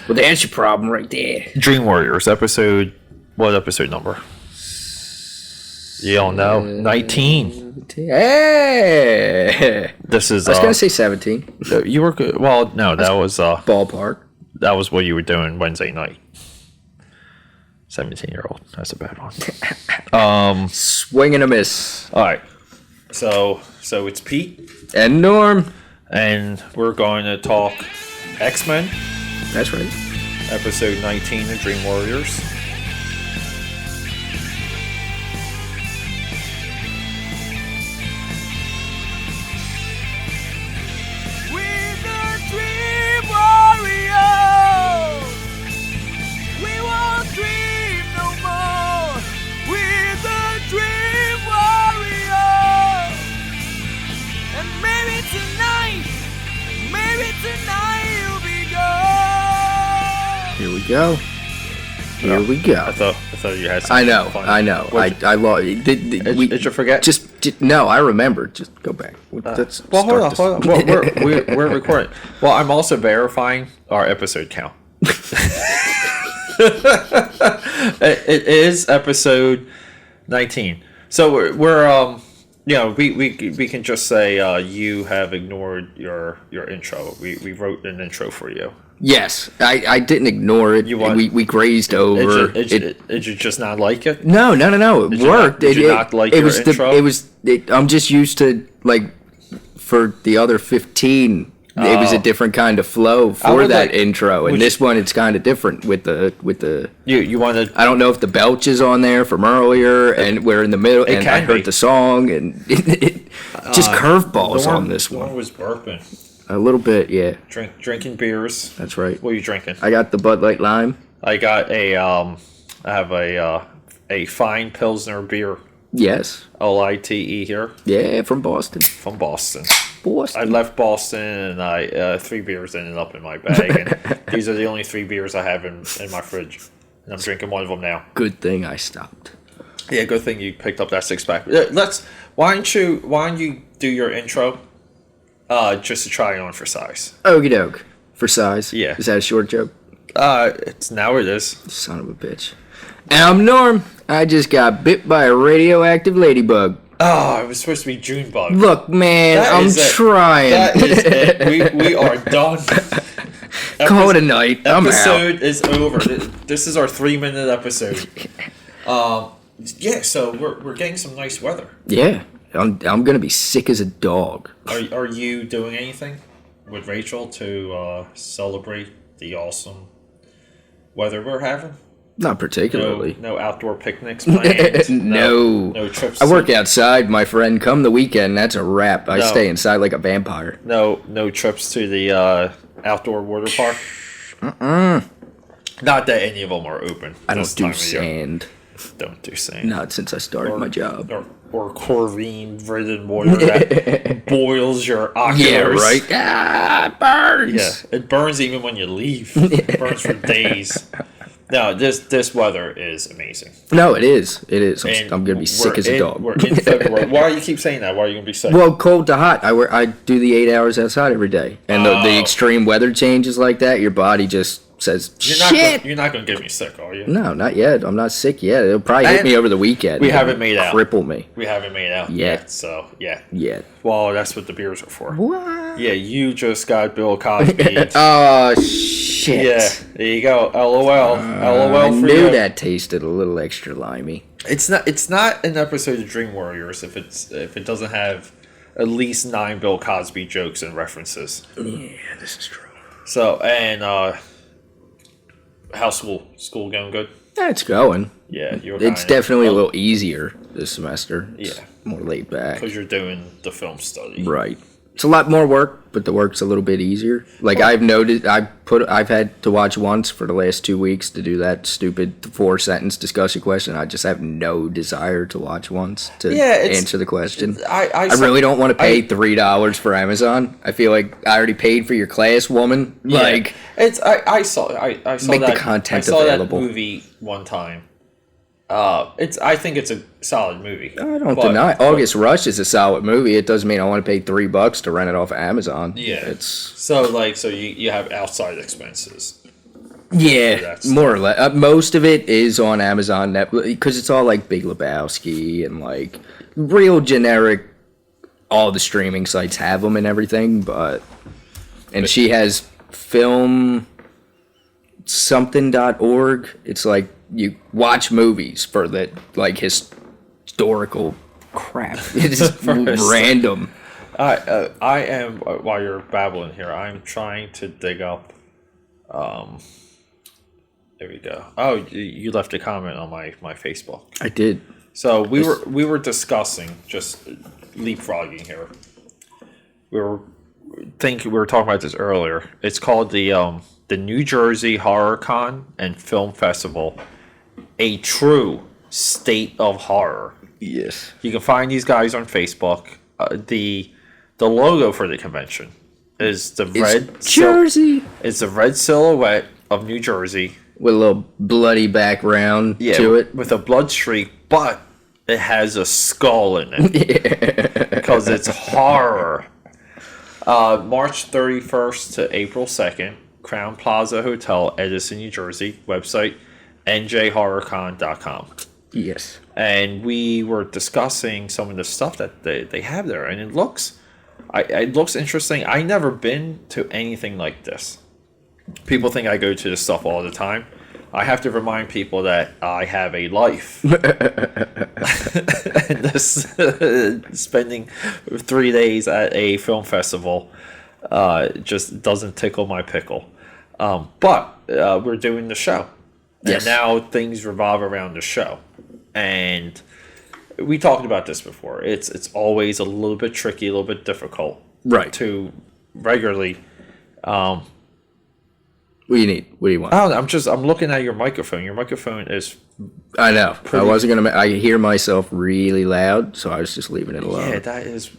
Well, there's your problem right there. Dream Warriors episode. What episode number? You don't know. 19. Hey. This is. I was gonna say 17. You were good. Well, no, that was Ballpark. That was what you were doing Wednesday night. 17-year-old. That's a bad one. Swing and a miss. All right. So it's Pete And Norm. and we're going to talk X-Men, That's right. episode 19 of Dream Warriors. Here we go. Here we go. I thought you had some I know. fun. I know. I lost. Did you forget? No, I remember. Just go back. Let's Well, hold on. start Well, we're recording. Well, I'm also verifying our episode count. It is episode 19. So we're we can just say you have ignored your intro. We wrote an intro for you. Yes, I didn't ignore it. We grazed over. Did you just not like it? No. It worked. Did you not like your intro? I'm just used to, like, for the other 15, it was a different kind of flow for that intro. And this one, it's kind of different with the. You wanted. I don't know if the belch is on there from earlier, and we're in the middle, and I heard the song, and it just curveballs on this one. Norm was burping. A little bit, yeah. Drinking beers. That's right. What are you drinking? I got the Bud Light Lime. I got I have a fine Pilsner beer. Yes. LITE here. Yeah, from Boston. From Boston. Boston. I left Boston and I 3 beers ended up in my bag, and these are the only 3 beers I have in my fridge, and I'm drinking one of them now. Good thing I stopped. Yeah, good thing you picked up that 6-pack. Why don't you do your intro? Just to try it on for size. Okie doke. For size? Yeah. Is that a short joke? It is. Son of a bitch. And I'm Norm. I just got bit by a radioactive ladybug. Oh, it was supposed to be Junebug. Look, man, I'm trying. That is it. We are done. Call it a night. I'm out. Episode is over. This is our 3-minute episode. Yeah, so we're getting some nice weather. Yeah. I'm gonna be sick as a dog. Are you doing anything with Rachel to celebrate the awesome weather we're having? Not particularly. No outdoor picnics planned. No trips. I work outside, my friend. Come the weekend, that's a wrap. I stay inside like a vampire. No trips to the outdoor water park. Not that any of them are open. I don't do sand. Don't do sand. Not since I started my job. Or chlorine-ridden water that boils your oculars. Yeah, right. It burns. Yeah, it burns even when you leave. It burns for days. No, this weather is amazing. No, it is. It is. I'm gonna be sick as a dog. We're in February. Why do you keep saying that? Why are you gonna be sick? Well, cold to hot. I do the 8 hours outside every day, and the extreme weather changes like that, your body just says, shit. You're not going to get me sick, are you? No, not yet. I'm not sick yet. It'll probably hit me over the weekend. We haven't made out. Cripple me. We haven't made out yet. So, yeah. Yet. Well, that's what the beers are for. What? Yeah, you just got Bill Cosby. Oh, shit. Yeah, there you go. LOL. LOL I for knew you. that tasted a little extra limey. It's not an episode of Dream Warriors if it doesn't have at least 9 Bill Cosby jokes and references. Yeah, this is true. So, and how's school going good? Yeah, it's going. Yeah, it's definitely a little easier this semester. It's more laid back because you're doing the film study. Right. It's a lot more work, but the work's a little bit easier. Like I've noticed, I've had to watch once for the last 2 weeks to do that stupid 4-sentence discussion question. I just have no desire to watch once to answer the question. I really don't want to pay $3 for Amazon. I feel like I already paid for your class, woman. Yeah. Like I saw make that, the content I saw available. That movie one time. I think it's a solid movie. I don't deny. August Rush is a solid movie. It doesn't mean I want to pay $3 to rent it off of Amazon. Yeah. It's so you have outside expenses. Yeah, That's more or less. Most of it is on Amazon Netflix because it's all like Big Lebowski and like real generic. All the streaming sites have them and everything, and she has film something.org. It's like you watch movies for that like historical crap. It's just random. I am while you're babbling here. I'm trying to dig up. There we go. Oh, you left a comment on my Facebook. I did. So we were discussing, just leapfrogging here. We were talking about this earlier. It's called the New Jersey Horror Con and Film Festival, a true state of horror. Yes. You can find these guys on Facebook. The logo for the convention is the red Jersey. It's a red silhouette of New Jersey With a little bloody background to it. with a blood streak, but it has a skull in it because it's horror. March 31st to April 2nd, Crown Plaza Hotel, Edison, New Jersey. Website njhorrorcon.com. Yes. And we were discussing some of the stuff that they have there, and it looks interesting. I never been to anything like this. People think I go to this stuff all the time. I have to remind people that I have a life. And this spending 3 days at a film festival just doesn't tickle my pickle. But we're doing the show. Yes. And now things revolve around the show. And we talked about this before. It's always a little bit tricky, a little bit difficult, Right. to regularly. What do you need? What do you want? I don't know, I'm looking at your microphone. Your microphone is. I know. I wasn't gonna. I hear myself really loud, so I was just leaving it alone. Yeah,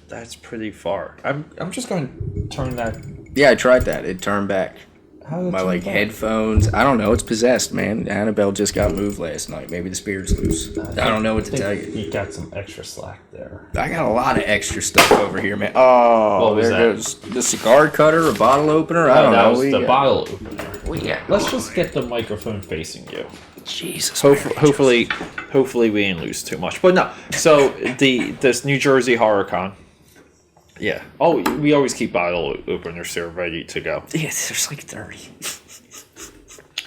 that's pretty far. I'm just going to turn that. Yeah, I tried that. It turned back. How did it My turn like back? headphones. I don't know. It's possessed, man. Annabelle just got moved last night. Maybe the spirit's loose. I don't know what to tell you. You got some extra slack there. I got a lot of extra stuff over here, man. Oh, What was there that? goes the cigar cutter, a bottle opener. I don't that know. was We the got- bottle opener. Yeah. Let's just get the microphone facing you. Jesus. Hopefully we didn't lose too much. But no. So this New Jersey Horror Con. Yeah. Oh, we always keep bottle openers here ready to go. Yeah, there's like 30.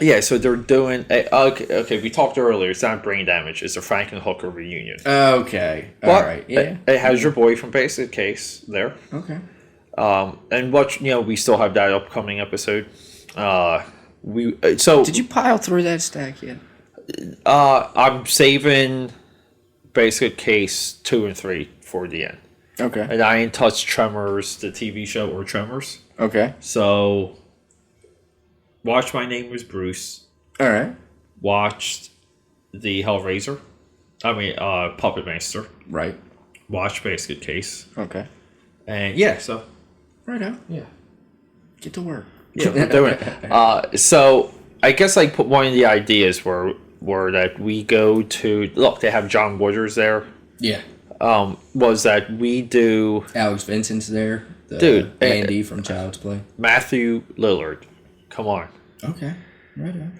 Yeah. So they're doing. Okay. We talked earlier. It's not Brain Damage. It's a Frankenhooker reunion. Okay. All But right. Yeah. It has your boy from Basic Case there. Okay. And we still have that upcoming episode. Did you pile through that stack yet? I'm saving Basic Case 2 and 3 for the end. Okay. And I ain't touched Tremors, the TV show, or Tremors. Okay. So, watched My Name Was Bruce. All right. Watched the Hellraiser. Puppet Master. Right. Watched Basic Case. Okay. And yeah, so. Right on. Yeah. Get to work. Yeah, we're doing it. So, I guess I put one of the ideas were that we go to. Look, they have John Waters there. Yeah. Was that we do Alex Vincent's there. Dude, Andy from Child's Play. Matthew Lillard. Come on. Okay. Right on.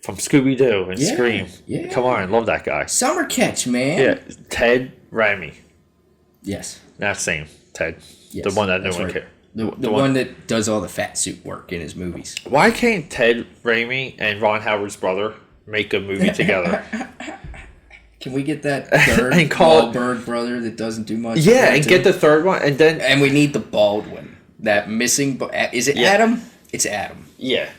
From Scooby-Doo and Yeah, Scream. yeah. Come on, love that guy. Summer Catch, man. Yeah, Ted Raimi. Yes. Not same Ted. Yes, The one that no that's one right. cares. The one that does all the fat suit work in his movies. Why can't Ted Raimi and Ron Howard's brother make a movie together? Can we get that third And call it- Wahlberg brother that doesn't do much? Yeah, and get the third one, and then And we need the Baldwin. That missing... Is it Yeah. Adam? It's Adam. yeah.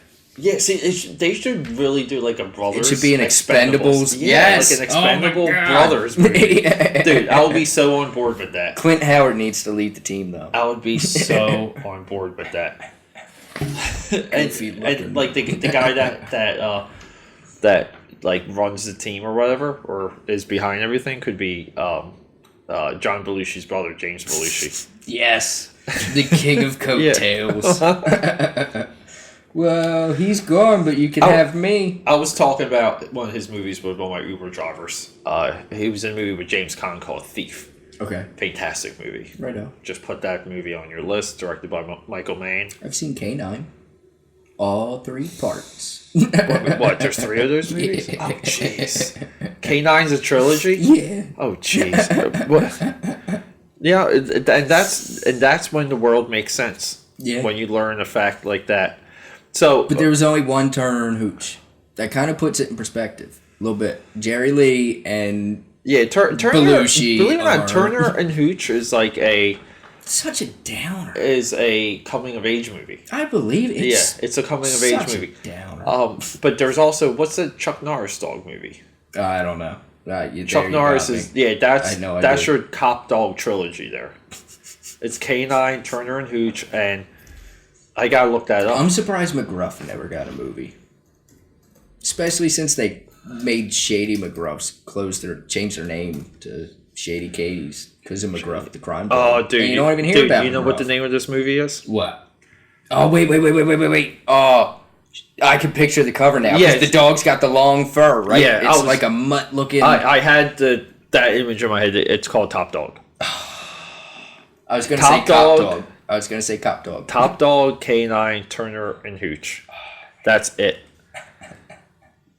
See, they should really do like a brothers. It should be an Expendables. Yeah, Yes. like an Oh my Expendable God. Brothers movie. Yeah. Dude, I would be so on board with that. Clint Howard needs to lead the team, though. I would be so on board with that. Goofy looking. and like the guy that like runs the team or whatever, or is behind everything, could be John Belushi's brother, James Belushi. Yes. The king of coattails. Well, he's gone, but you can have me. I was talking about one of his movies with one of my Uber drivers. He was in a movie with James Caan called Thief. Okay. Fantastic movie. Right on. Just put that movie on your list. Directed by Michael Mann. I've seen K9. all 3 parts. What? There's 3 of those movies? Yeah. Oh, jeez. K9's a trilogy? Yeah. Oh, jeez. What? Yeah, and that's when the world makes sense. Yeah. When you learn a fact like that. So, But there was only one Turner and Hooch. That kind of puts it in perspective a little bit. Jerry Lee and yeah, Turner. Belushi Believe it or not, are- Turner and Hooch is like such a downer. a coming of age movie. I believe it's Yeah, it's a coming of age such movie. a downer. But there's also what's the Chuck Norris dog movie? I don't know. Chuck Norris is that's I had no that's idea. your cop dog trilogy there. It's K9, Turner and Hooch, and I gotta look that up. I'm surprised McGruff never got a movie. Especially since they made Shady McGruffs change their name to Shady Katie's because of McGruff, the crime dog. Oh, dude, And you don't even hear about you know what the McGruff. name of this movie is? What? Oh, wait. Oh, I can picture the cover now. Yeah, Yeah, the dog's got the long fur, right? Yeah, it's like a mutt looking. I had that image in my head. It's called Top Dog. I was going to say Top Cop Dog. Dog. I was going to say Cop Dog. Top Dog, K9, Turner, and Hooch. That's it.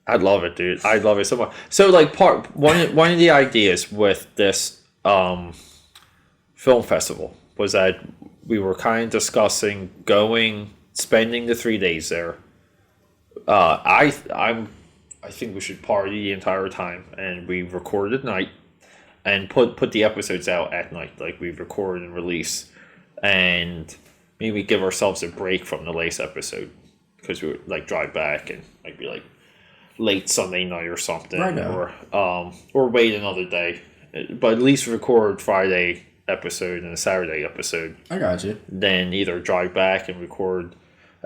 I love it, dude. I love it so much. So, like, one of the ideas with this film festival was that we were kind of discussing spending the 3 days there. I think we should party the entire time, and we record at night, and put the episodes out at night, like we record and release, and maybe give ourselves a break from the latest episode because we would like drive back and like be like late Sunday night or something, Right now. or wait another day, but at least record Friday episode and a Saturday episode. I got you. Then either drive back and record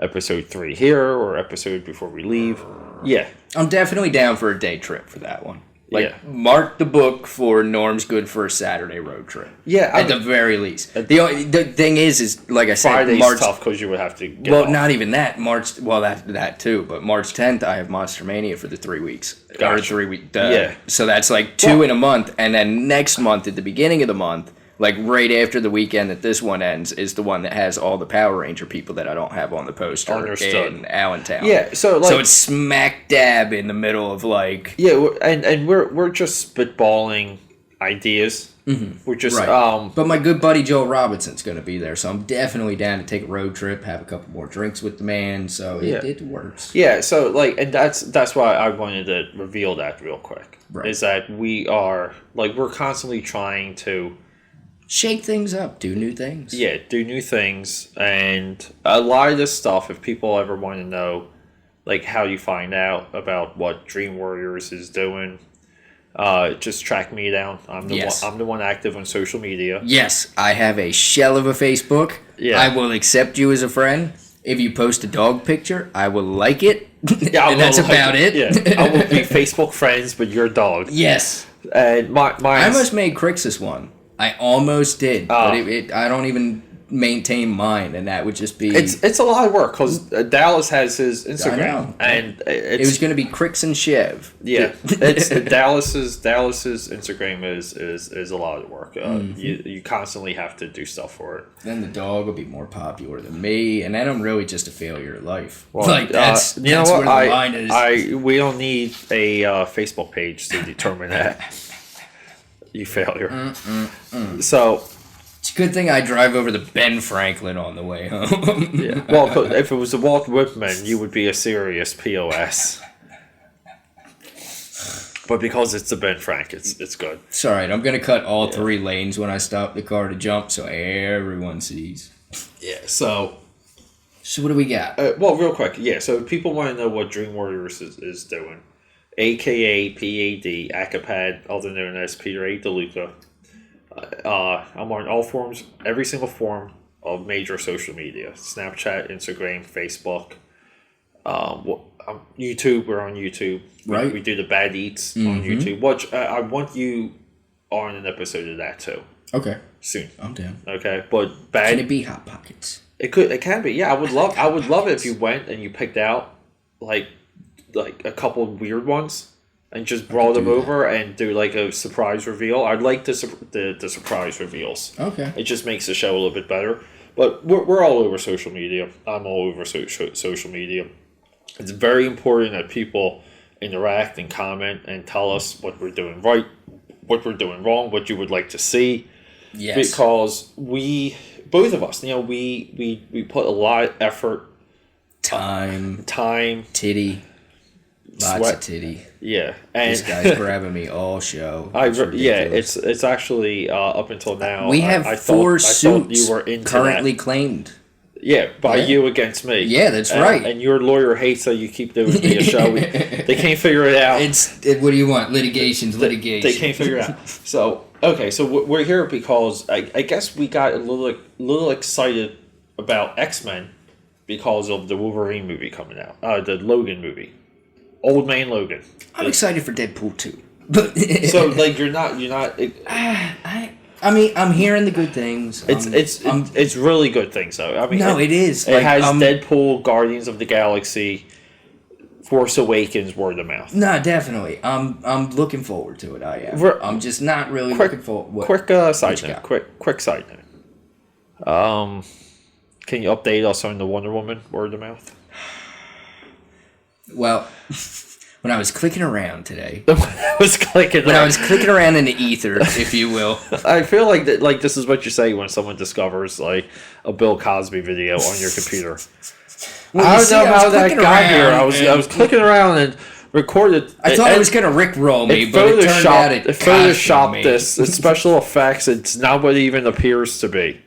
episode 3 here or episode before we leave. Yeah, I'm definitely down for a day trip for that one. Like, Yeah. mark the book for Norm's good for a Saturday road trip. Yeah, at the very least. The thing is, like I said, Friday's March. tough because you would have to get Well, off. not even that. March. Well, that too. But March 10th, I have Monster Mania for the 3 weeks. Or Gotcha. 3 week. Yeah. So that's like 2 in a month, and then next month at the beginning of the month, like right after the weekend that this one ends, is the one that has all the Power Ranger people that I don't have on the poster Understood. in Allentown. Yeah, so like, So it's smack dab in the middle of like. yeah, and we're just spitballing ideas. Mm-hmm. We're just Right. But my good buddy Joe Robinson's going to be there, so I'm definitely down to take a road trip, have a couple more drinks with the man. So it works. yeah. So like, and that's why I wanted to reveal that real quick. Right. Is that we're constantly trying to Shake things up, do new things. do new things, and a lot of this stuff. If people ever want to know, like how you find out about what Dream Warriors is doing, just track me down. I'm the one active on social media. Yes, I have a shell of a Facebook. Yeah. I will accept you as a friend. If you post a dog picture, I will like it. Yeah, and that's about it. Yeah, I will be Facebook friends with your dog. Yes. And my I almost made Crixus one. I almost did, but I don't even maintain mine, and that would just be. it's a lot of work because Dallas has his Instagram, I know. and It was going to be Crix and Chev. yeah, it's Dallas's Instagram is a lot of work. You constantly have to do stuff for it. Then the dog will be more popular than me, and then I'm really just a failure at life. Well, like that's you know that's what? where the line is. We don't need a Facebook page to determine that. You failure. So. It's a good thing I drive over the Ben Franklin on the way home. Yeah. Well, if it was the Walt Whitman, you would be a serious POS. But because it's the Ben Frank, it's good. It's all right. I'm going to cut all 3 lanes when I stop the car to jump so everyone sees. Yeah. So what do we got? well, real quick. Yeah. So if people want to know what Dream Warriors is doing, AKAPAD, AKAPAD, also known as Peter A. DeLuca. I'm on all forms, every single form of major social media: Snapchat, Instagram, Facebook, YouTube. We're on YouTube. Right. We do the Bad Eats on YouTube. Which I want you on an episode of that too Okay. soon. I'm down. Okay, but bad. Can it be Hot Pockets? It can be. Yeah, I would love it if you went and you picked out like a couple of weird ones. And just brought them over and do like a surprise reveal. I'd like the surprise reveals. Okay. It just makes the show a little bit better. But we're all over social media. I'm all over social media. It's very important that people interact and comment and tell us what we're doing right, what we're doing wrong, what you would like to see. Yes. Because both of us, we put a lot of effort, Time, titty, lots sweat. of titty. Yeah, and This guy's grabbing me all show. It's actually up until now. We have I four thought suits you were into currently that. claimed. Yeah, by you against me. Yeah, that's right. And your lawyer hates that you keep doing me a show. They can't figure it out. What do you want? Litigation. They can't figure it out. So okay, so we're here because I guess we got a little excited about X-Men because of the Wolverine movie coming out, the Logan movie, Old Man Logan. I'm excited for Deadpool 2. So like you're not. I mean, I'm hearing the good things. It's really good things though. I mean, no, it is. It has Deadpool, Guardians of the Galaxy, Force Awakens, word of mouth. No, definitely. I'm looking forward to it. I am. I'm just not really looking forward. Quick side note. Quick side note. Can you update us on the Wonder Woman word of mouth? Well, when I was clicking around today, I was clicking around in the ether, if you will. I feel like that. Like this is what you say when someone discovers like a Bill Cosby video on your computer. Well, I don't know how that got here. I was clicking around and recorded. I thought it was going to rickroll me, but it turned out it photoshopped this. It's special effects. It's not what it even appears to be.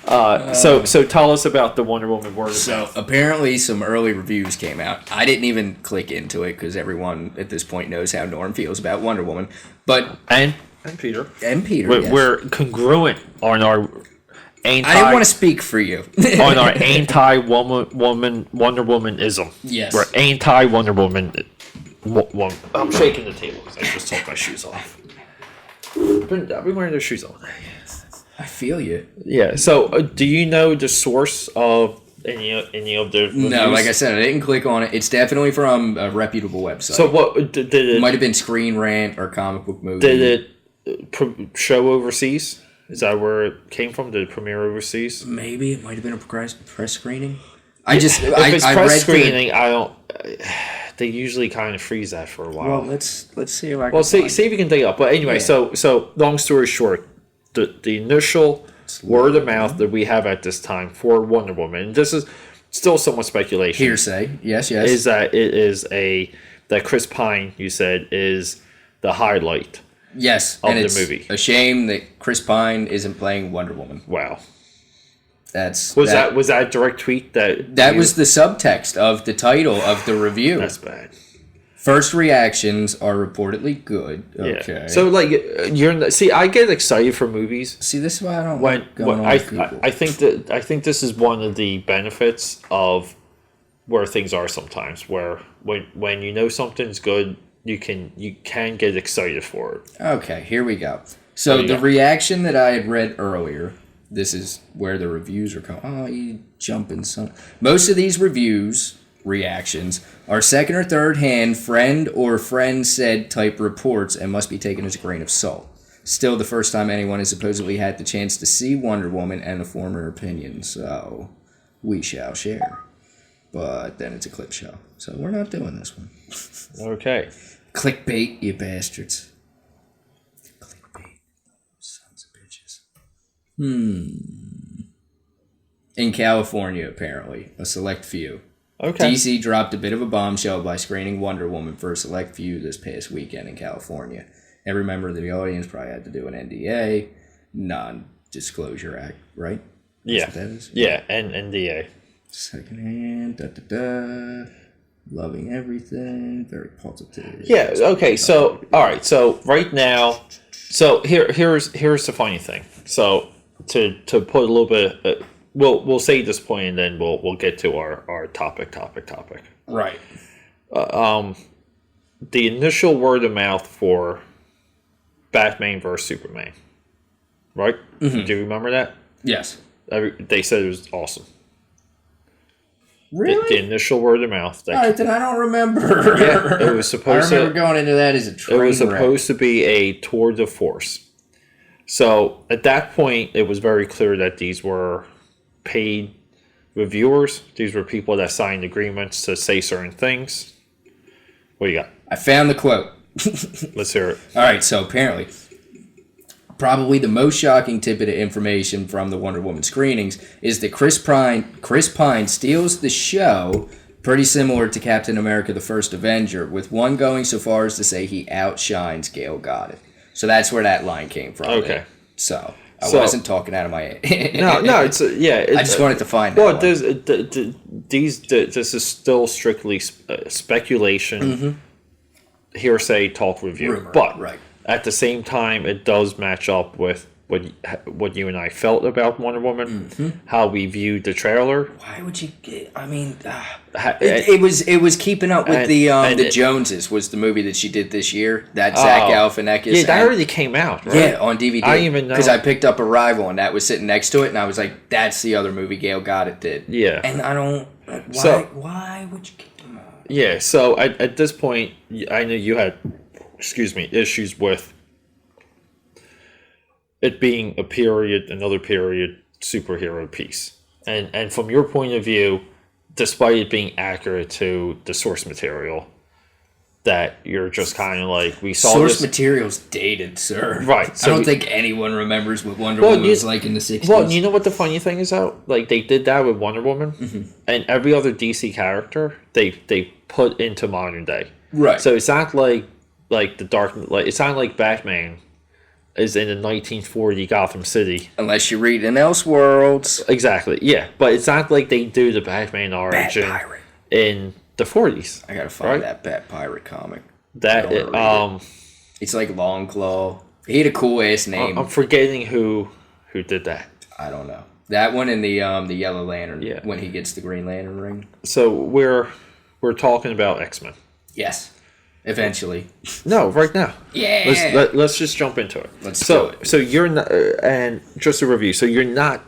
So tell us about the Wonder Woman word of mouth. Apparently some early reviews came out. I didn't even click into it because everyone at this point knows how Norm feels about Wonder Woman. But and Peter. We're congruent on our I didn't want to speak for you. on our anti-woman Wonder Womanism. Yes. We're anti-Wonder Woman. I'm shaking the table because I just took my shoes off. I've been wearing those shoes all day. I feel you. Yeah. So, do you know the source of any of the reviews? No, like I said, I didn't click on it. It's definitely from a reputable website. So, what did it? It might have been Screen Rant or Comic Book Movie. Did it show overseas? Is that where it came from? Did it premiere overseas? Maybe it might have been a press screening. If it's press screening, I don't. They usually kind of freeze that for a while. Well, let's see if I can. Well, see if you can dig up. But anyway, so long story short. The initial word of mouth that we have at this time for Wonder Woman, and this is still somewhat speculation. Hearsay, yes. Is that it is that Chris Pine, you said, is the highlight. Yes, of and the it's movie. A shame that Chris Pine isn't playing Wonder Woman. Wow. Was that a direct tweet that was the subtext of the title of the review. That's bad. First reactions are reportedly good. Okay. Yeah. So like I get excited for movies. See, this is why I don't I think this is one of the benefits of where things are sometimes. Where when you know something's good, you can get excited for it. Okay, here we go. So the reaction that I had read earlier. This is where the reviews are coming. Oh, you jumping some. Most of these reactions are second or third hand friend or friend said type reports and must be taken as a grain of salt. Still the first time anyone has supposedly had the chance to see Wonder Woman and a former opinion, so we shall share. But then it's a clip show, so we're not doing this one. Okay. Clickbait, you bastards. Clickbait, sons of bitches. In California, apparently, a select few. Okay. DC dropped a bit of a bombshell by screening Wonder Woman for a select few this past weekend in California. Every member of the audience probably had to do an NDA, non-disclosure act, right? Yeah. That's what that is? Yeah, and NDA. Secondhand, loving everything, very positive. Yeah, okay, so, all right, so right now, so here's the funny thing. So, to put a little bit... We'll say this point and then we'll get to our topic. Right. The initial word of mouth for Batman vs Superman, right? Mm-hmm. Do you remember that? Yes. They said it was awesome. Really? The initial word of mouth. All right, then I don't remember. Yeah, it was supposed. I remember going into that as a train It was supposed to be a tour de force. So at that point, it was very clear that these were paid reviewers. These were people that signed agreements to say certain things. What do you got? I found the quote. Let's hear it. All right, so apparently, probably the most shocking tidbit of information from the Wonder Woman screenings is that Chris Pine steals the show, pretty similar to Captain America: The First Avenger, with one going so far as to say he outshines Gal Gadot. So that's where that line came from. Okay. So I wasn't talking out of my No, it's yeah. I just wanted to find well, out. this is still strictly speculation, hearsay, talk, review. Rumor, but right. at the same time, it does match up with what you and I felt about Wonder Woman, how we viewed the trailer. Why would you get? I mean, it was keeping up with the Joneses was the movie that she did this year. That Zach Galifianakis. Yeah, that already came out, right? Yeah, on DVD. I didn't even know because I picked up Arrival and that was sitting next to it, and I was like, "That's the other movie Gal Gadot did." Yeah, and I don't. Why? So, why would you kick them out? Yeah, so at this point, I know you had, issues with it being another period superhero piece. And from your point of view, despite it being accurate to the source material, that you're just kind of like, we saw source this material's dated, sir. Right. So I don't think anyone remembers what Wonder Woman was like in the 60s. Well, you know what the funny thing is, though? Like, they did that with Wonder Woman, and every other DC character, they put into modern day. Right. So it's not like the Dark... it's not like Batman is in a 1940 Gotham City. Unless you read in Elseworlds. Exactly, yeah. But it's not like they do the Batman origin in the 40s. I gotta find that Bat Pirate comic. That it's like Longclaw. He had a cool ass name. I'm forgetting who did that. I don't know. That one and the Yellow Lantern. Yeah. When he gets the Green Lantern ring. So we're talking about X-Men. Yes. Eventually. No, right now. Yeah. Let's just jump into it. Let's do it. So you're not, and just a review. So you're not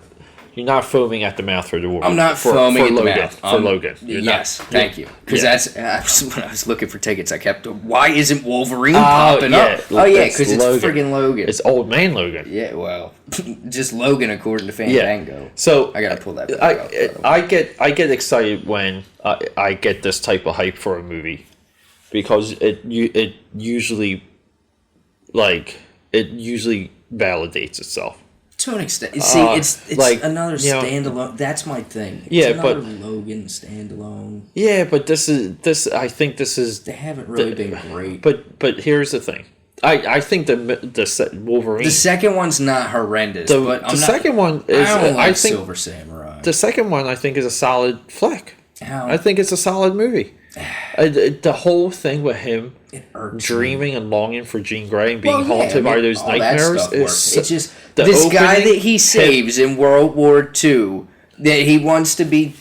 foaming at the mouth for the Wolverine. I'm not foaming at the mouth for Logan. Yes, thank you. Because that's when I was looking for tickets. I kept. Why isn't Wolverine popping up? Oh yeah, because it's friggin' Logan. It's old man Logan. Yeah, well, just Logan according to Fandango. So I gotta pull that. I get excited when I get this type of hype for a movie, because it usually validates itself. To an extent. See, it's like, another standalone. That's my thing. It's another Logan standalone. Yeah, but I think this is... They haven't really been great. But here's the thing. I think the Wolverine... The second one's not horrendous. The second one is... I don't like Silver Samurai. The second one, I think, is a solid flick. How? I think it's a solid movie. The whole thing with him dreaming and longing for Jean Grey and being haunted by those nightmares is... It's just... This guy that he saves in World War II, that he wants to be...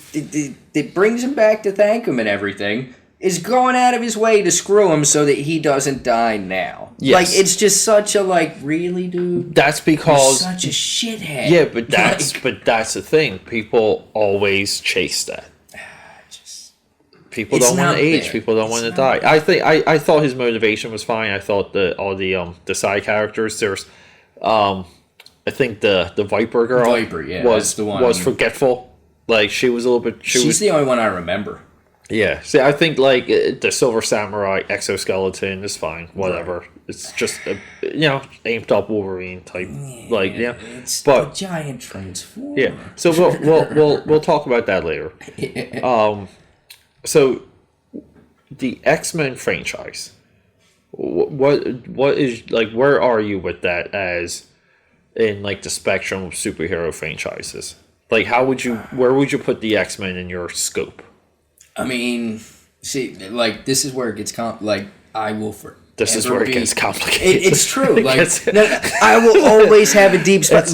that brings him back to thank him and everything, is going out of his way to screw him so that he doesn't die now. Yes. Like, it's just such a, really, dude? That's because... You're such a shithead. Yeah, but that's the thing. People always chase that. People don't want to age. People don't want to die. I thought his motivation was fine. I thought all the side characters. There's, I think the Viper girl was forgetful. Like, she was a little bit. She's the only one I remember. Yeah. See, I think the Silver Samurai exoskeleton is fine. Whatever. Right. It's just a, amped up Wolverine type. It's but a giant transformer. Yeah. So we'll talk about that later. So, the X-Men franchise, what is, where are you with that as in, the spectrum of superhero franchises? Where would you put the X-Men in your scope? I mean, see, this is where it gets I will This is where it gets complicated. It's true. I will always have a deep spot.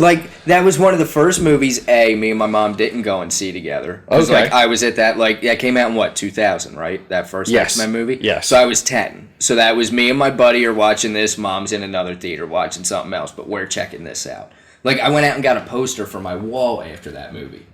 That was one of the first movies, me and my mom didn't go and see together. Okay. I was at that, that came out in, 2000, right? That first X-Men movie? Yes. So I was 10. So that was me and my buddy are watching this. Mom's in another theater watching something else, but we're checking this out. I went out and got a poster for my wall after that movie.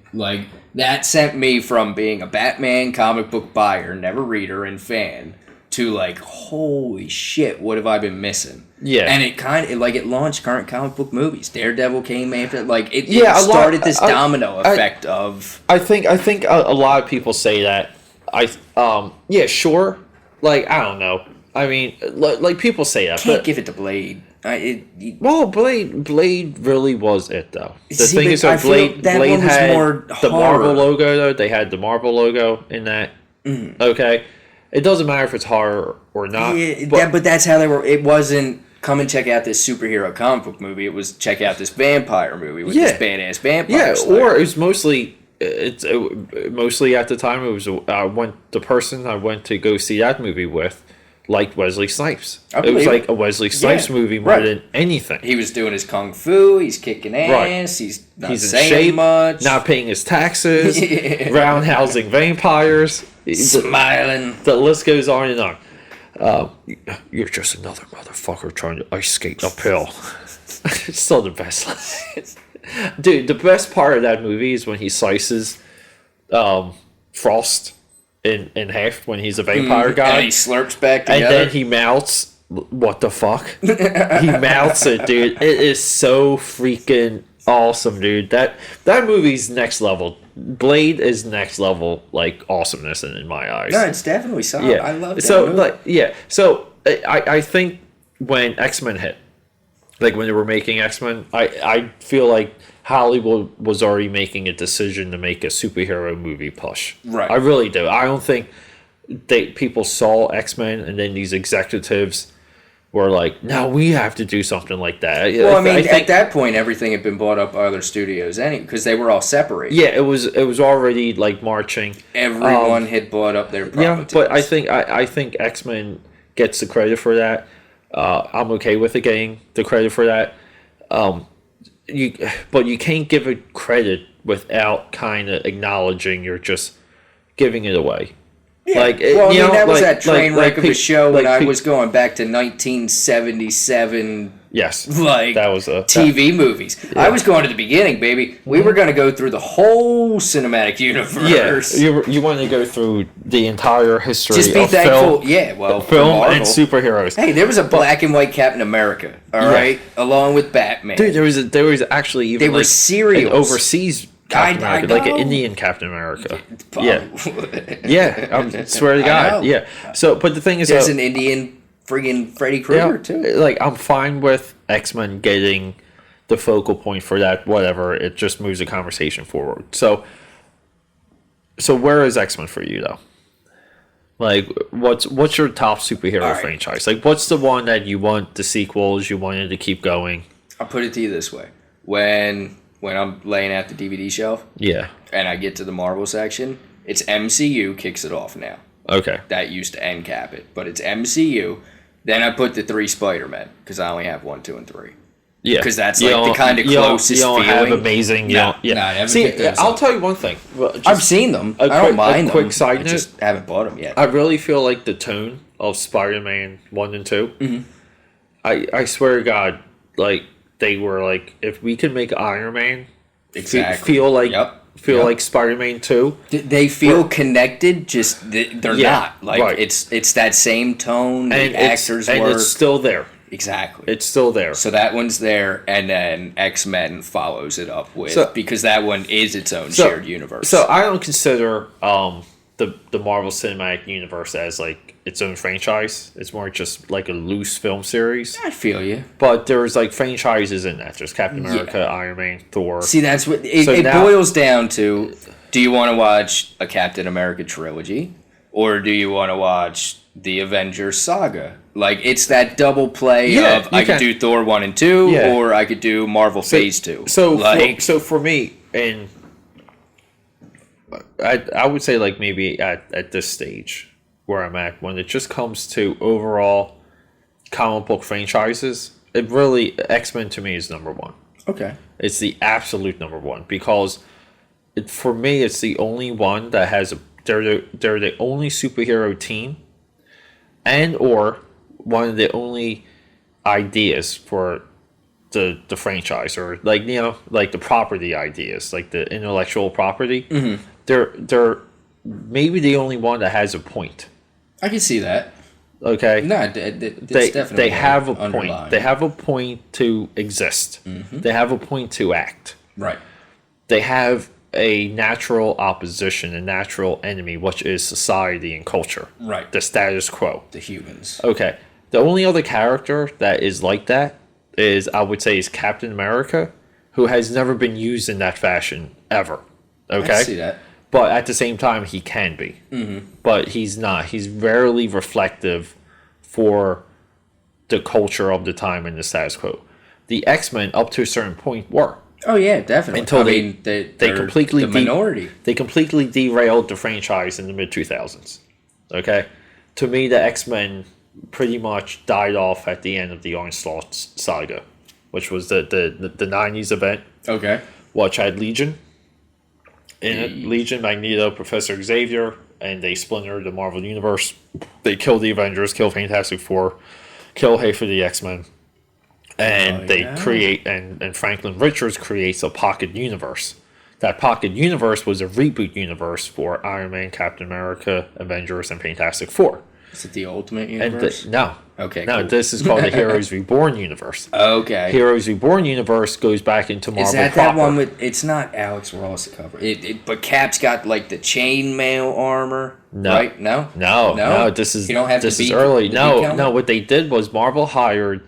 That sent me from being a Batman comic book buyer, never reader, and fan, to like, holy shit, what have I been missing? Yeah. And it launched current comic book movies. Daredevil came after, like, it I started this domino effect of. I think a lot of people say that. Yeah, sure. Like, I don't know. I mean, like people say that, Can't but give it to Blade. well, Blade really was it though. The See, thing but is, that I feel Blade that one was had more the Marvel horror. logo though. They had the Marvel logo in that. Okay, it doesn't matter if it's horror or not. Yeah, but but that's how they were. It wasn't come and check out this superhero comic book movie. It was check out this vampire movie with this badass vampire. yeah, slayer. or it was mostly. Mostly at the time it was I went to go see that movie with liked Wesley Snipes. It was like a Wesley Snipes movie more than anything. He was doing his kung fu. He's kicking ass. He's not He's in saying shape, much. not paying his taxes, roundhousing vampires, Smiling. The list goes on and on. You're just another motherfucker trying to ice skate uphill. It's still the best line. Dude, the best part of that movie is when he slices Frost in half when he's a vampire guy. And he slurps back together. And then he mouths, what the fuck? He mouths it, dude. It is so freaking awesome, dude. That movie's next level. Blade is next level, like, awesomeness in my eyes. No, it's definitely solid. Yeah. I love that so, movie. like, yeah. So, I think when X-Men hit, like when they were making X-Men, I feel like Hollywood was already making a decision to make a superhero movie push. Right. I really do. I don't think people saw X-Men and then these executives were like, no, we have to do something like that. Well, I mean, at that point, everything had been bought up by other studios anyway, because they were all separated. Yeah, it was already like marching. Everyone had bought up their properties. Yeah, but I think X-Men gets the credit for that. I'm okay with it getting the credit for that. But you can't give it credit without kind of acknowledging you're just giving it away. Yeah. Like, well, I mean, that was like, that train wreck of a show when I people, was going back to 1977. Yes, like that was TV movies. Yeah. I was going to the beginning, baby. We were going to go through the whole cinematic universe. Yeah, you want to go through the entire history. Just be of thankful. Film, yeah, well, film and superheroes. Hey, there was a black and white Captain America. All right, along with Batman. Dude, there was actually even they were serials. An overseas Captain America, like an Indian Captain America. Yeah, yeah. I swear to God, yeah. So, but the thing is, there's an Indian friggin' Freddy Krueger too. Like, I'm fine with X-Men getting the focal point for that. Whatever, it just moves the conversation forward. So where is X-Men for you though? Like, what's your top superhero franchise? Like, what's the one that you want the sequels? You wanted to keep going. I'll put it to you this way: when I'm laying at the DVD shelf, and I get to the Marvel section, it's MCU kicks it off now. Okay. That used to end cap it, but it's MCU. Then I put the 3 Spider-Men because I only have 1, 2, and 3. Yeah, because that's like the kind of closest you don't feeling. Have amazing. See, I'll tell you one thing. I've seen them. I don't mind them. Quick side note. I just haven't bought them yet. I really feel like the tone of Spider-Man 1 and 2. Mm-hmm. I swear to God, like they were like, if we could make Iron Man feel like Spider-Man 2. They feel connected, just they're not. Like it's that same tone, the actors work. And it's still there. Exactly. It's still there. So that one's there, and then X-Men follows it up with, because that one is its own shared universe. So I don't consider the Marvel Cinematic Universe as like its own franchise. It's more just like a loose film series. I feel you. But there's like franchises in that. There's Captain America, Iron Man, Thor. See, that's what it boils down to. Do you want to watch a Captain America trilogy, or do you want to watch the Avengers saga? Like, it's that double play of I could do Thor 1 and 2, or I could do Marvel Phase 2. So for me, and I would say like maybe at this stage where I'm at, when it just comes to overall comic book franchises, it really, X-Men to me is number one. Okay. It's the absolute number one, because for me it's the only one that has they're the only superhero team, and or one of the only ideas for the franchise, or like, you know, like the property ideas, like the intellectual property. Mm-hmm. They're maybe the only one that has a point. I can see that. Okay. No, it's They definitely have a underlying. point. They have a point to exist. They have a point to act. Right. They have a natural opposition, a natural enemy, which is society and culture. Right. The status quo. The humans. Okay. The only other character that is like that is, I would say, is Captain America, who has never been used in that fashion ever. Okay. I see that. But at the same time, he can be. But he's not. He's rarely reflective for the culture of the time and the status quo. The X-Men, up to a certain point, were. Oh yeah, definitely. Until they're they completely the minority. They completely derailed the franchise in the mid 2000s. Okay, to me, the X-Men pretty much died off at the end of the Onslaught saga, which was the 90s event, Okay. which had Legion in it. Legion, Magneto, Professor Xavier, and they splintered the Marvel Universe. They killed the Avengers, killed Fantastic Four, kill half of the X-Men. And create, and Franklin Richards creates a pocket universe. That pocket universe was a reboot universe for Iron Man, Captain America, Avengers, and Fantastic Four. Is it the Ultimate And Universe? no. Okay, No, cool. this is called the Heroes Reborn universe. Okay. Heroes Reborn universe goes back into Marvel Is that proper. that one with? It's not Alex Ross the cover. But Cap's got like the chainmail armor. No. Right? No. No. This is You don't have this to is be early. the No, beat no. What they did was Marvel hired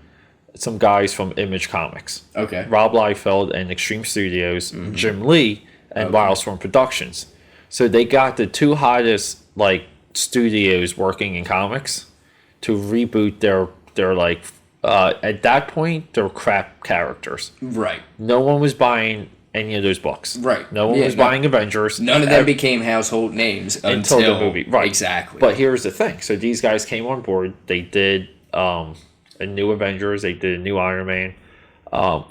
some guys from Image Comics. Okay. Rob Liefeld and Extreme Studios, Jim Lee, and Wildstorm Productions. So they got the two hottest like studios working in comics to reboot their like at that point they're crap characters. Right. No one was buying any of those books. Right. No one was buying Avengers. None of them became household names until the movie. Right. Exactly. But here's the thing. So these guys came on board. They did a new Avengers. They did a new Iron Man.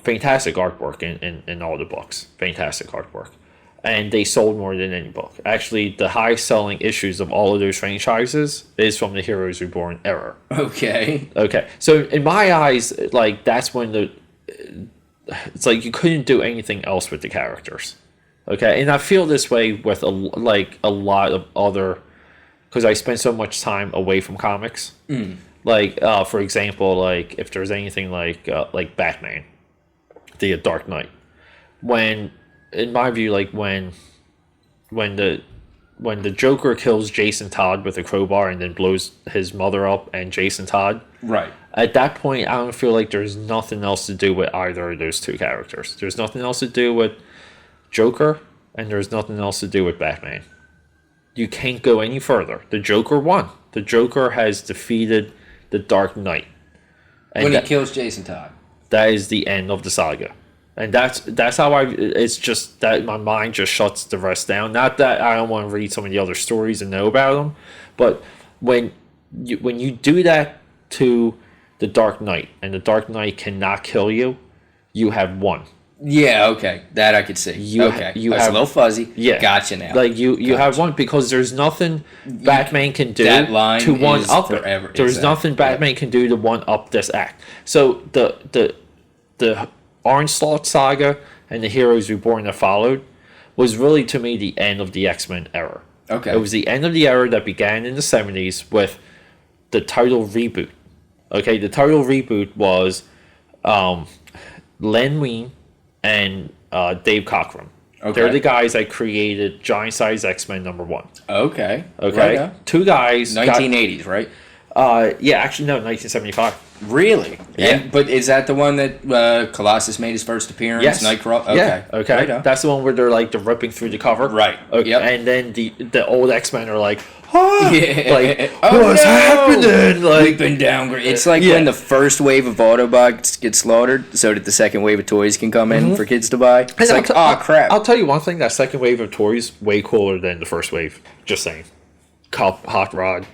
Fantastic artwork in all the books. Fantastic artwork. And they sold more than any book. Actually, the highest selling issues of all of those franchises is from the Heroes Reborn era. Okay. Okay. So in my eyes, like that's when it's like you couldn't do anything else with the characters. Okay. And I feel this way with a lot of other, because I spend so much time away from comics. Like, for example, like if there's anything like Batman, the Dark Knight, in my view, like when the Joker kills Jason Todd with a crowbar and then blows his mother up and Jason Todd, Right. at that point, I don't feel like there's nothing else to do with either of those two characters. There's nothing else to do with Joker, and there's nothing else to do with Batman. You can't go any further. The Joker won. The Joker has defeated the Dark Knight. And When he kills Jason Todd. that is the end of the saga. And that's how it's just that my mind just shuts the rest down. Not that I don't want to read some of the other stories and know about them, but when you do that to the Dark Knight and the Dark Knight cannot kill you, you have won. Yeah, okay. That I could see. You okay. you I was have a little fuzzy. Yeah. Gotcha now. Like you have won because there's nothing Batman can do that line to one is up forever. it. There's Exactly. nothing Batman can do to one up this act. So the Onslaught saga and the Heroes Reborn that followed was really to me the end of the X-Men era. Okay. It was the end of the era that began in the 70s with the title reboot. Okay, the title reboot was Len Wein and Dave Cockrum. Okay. They're the guys that created Giant Size X-Men #1. Okay. Okay, Right on. two guys. 1980s, right? Yeah, actually no, 1975. Really? Yeah. But is that the one that Colossus made his first appearance? Yes. Nightcrawler? Okay. Yeah. Okay. Right on. That's the one where they're ripping through the cover. Right. Okay. Yep. And then the old X-Men are like, ah! Yeah. Like, Oh, what's no! happening? Like, We've been downgraded. It's like Yeah. when the first wave of Autobots gets slaughtered so that the second wave of toys can come in for kids to buy. It's and like, oh, crap. I'll tell you one thing: that second wave of toys way cooler than the first wave. Just saying. Hot Rod.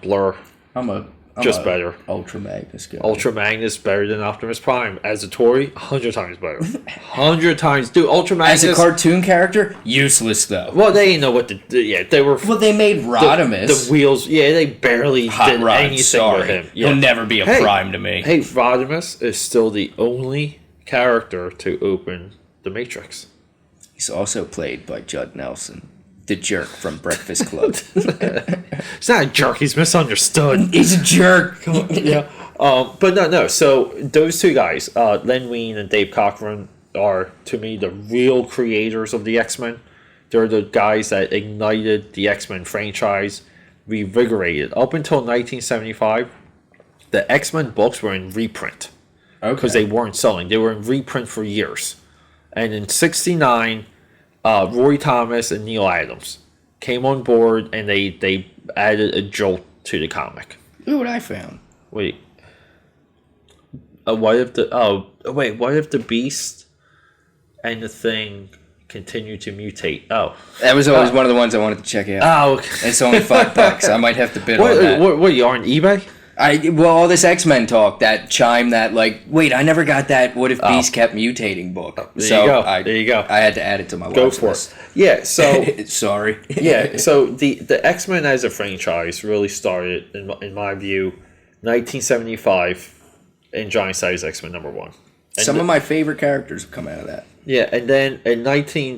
Blur. I'm Just a better. Ultra Magnus guy. Ultra Magnus better than Optimus Prime as a toy. 100 times better. 100 times, dude. Ultra Magnus As a cartoon character, useless though. Well, they didn't know what to do. Yeah, they were. Well, they made Rodimus. The wheels. Yeah, they barely Hot did Rod, anything sorry. with him. Yeah. He'll never be a Hey, Prime to me. Hey, Rodimus is still the only character to open the Matrix. He's also played by Judd Nelson. the jerk from Breakfast Club. He's not a jerk. He's misunderstood. He's a jerk. Yeah. But no. So those two guys, Len Wein and Dave Cockrum, are to me the real creators of the X-Men. They're the guys that ignited the X-Men franchise, revigorated. Up until 1975, the X-Men books were in reprint because they weren't selling. They were in reprint for years. And in '69, Roy Thomas and Neil Adams came on board, and they added a jolt to the comic. Look what I found. Wait. What if the Beast and the Thing continue to mutate? Oh, that was always one of the ones I wanted to check out. Oh, okay. It's only $5. I might have to bid on that. What are you on eBay? All this X-Men talk, that chime, that wait, I never got that What If Beast Kept Mutating book. There you go. I had to add it to my watch Go for list. it. Yeah, so... Sorry. Yeah, so the X-Men as a franchise really started, in my view, 1975 in Giant Size X-Men #1. And some of my favorite characters have come out of that. Yeah, and then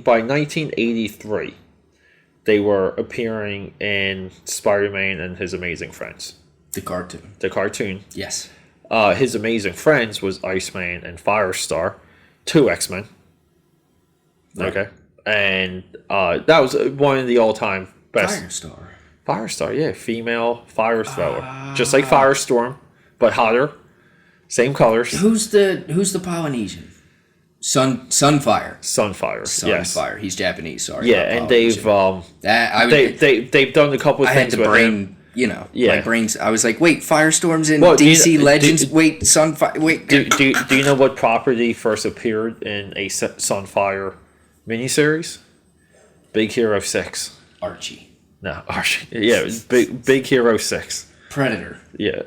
by 1983, they were appearing in Spider-Man and His Amazing Friends. The cartoon. The cartoon. Yes. His Amazing Friends was Iceman and Firestar, two X-Men. Right. Okay. And that was one of the all-time best. Firestar, yeah. Female fire thrower. Just like Firestorm, but hotter. Same colors. Who's the Polynesian? Sunfire. Yes. Sunfire. He's Japanese. Sorry. Yeah, and they've done a couple of things with him. My brains. I was like, wait, Firestorm's in DC Legends. Wait, Sunfire. Wait. Do you know what property first appeared in a Sunfire miniseries? Big Hero 6. Archie. No, Archie. Yeah, it was Big Hero 6. Predator. Yeah,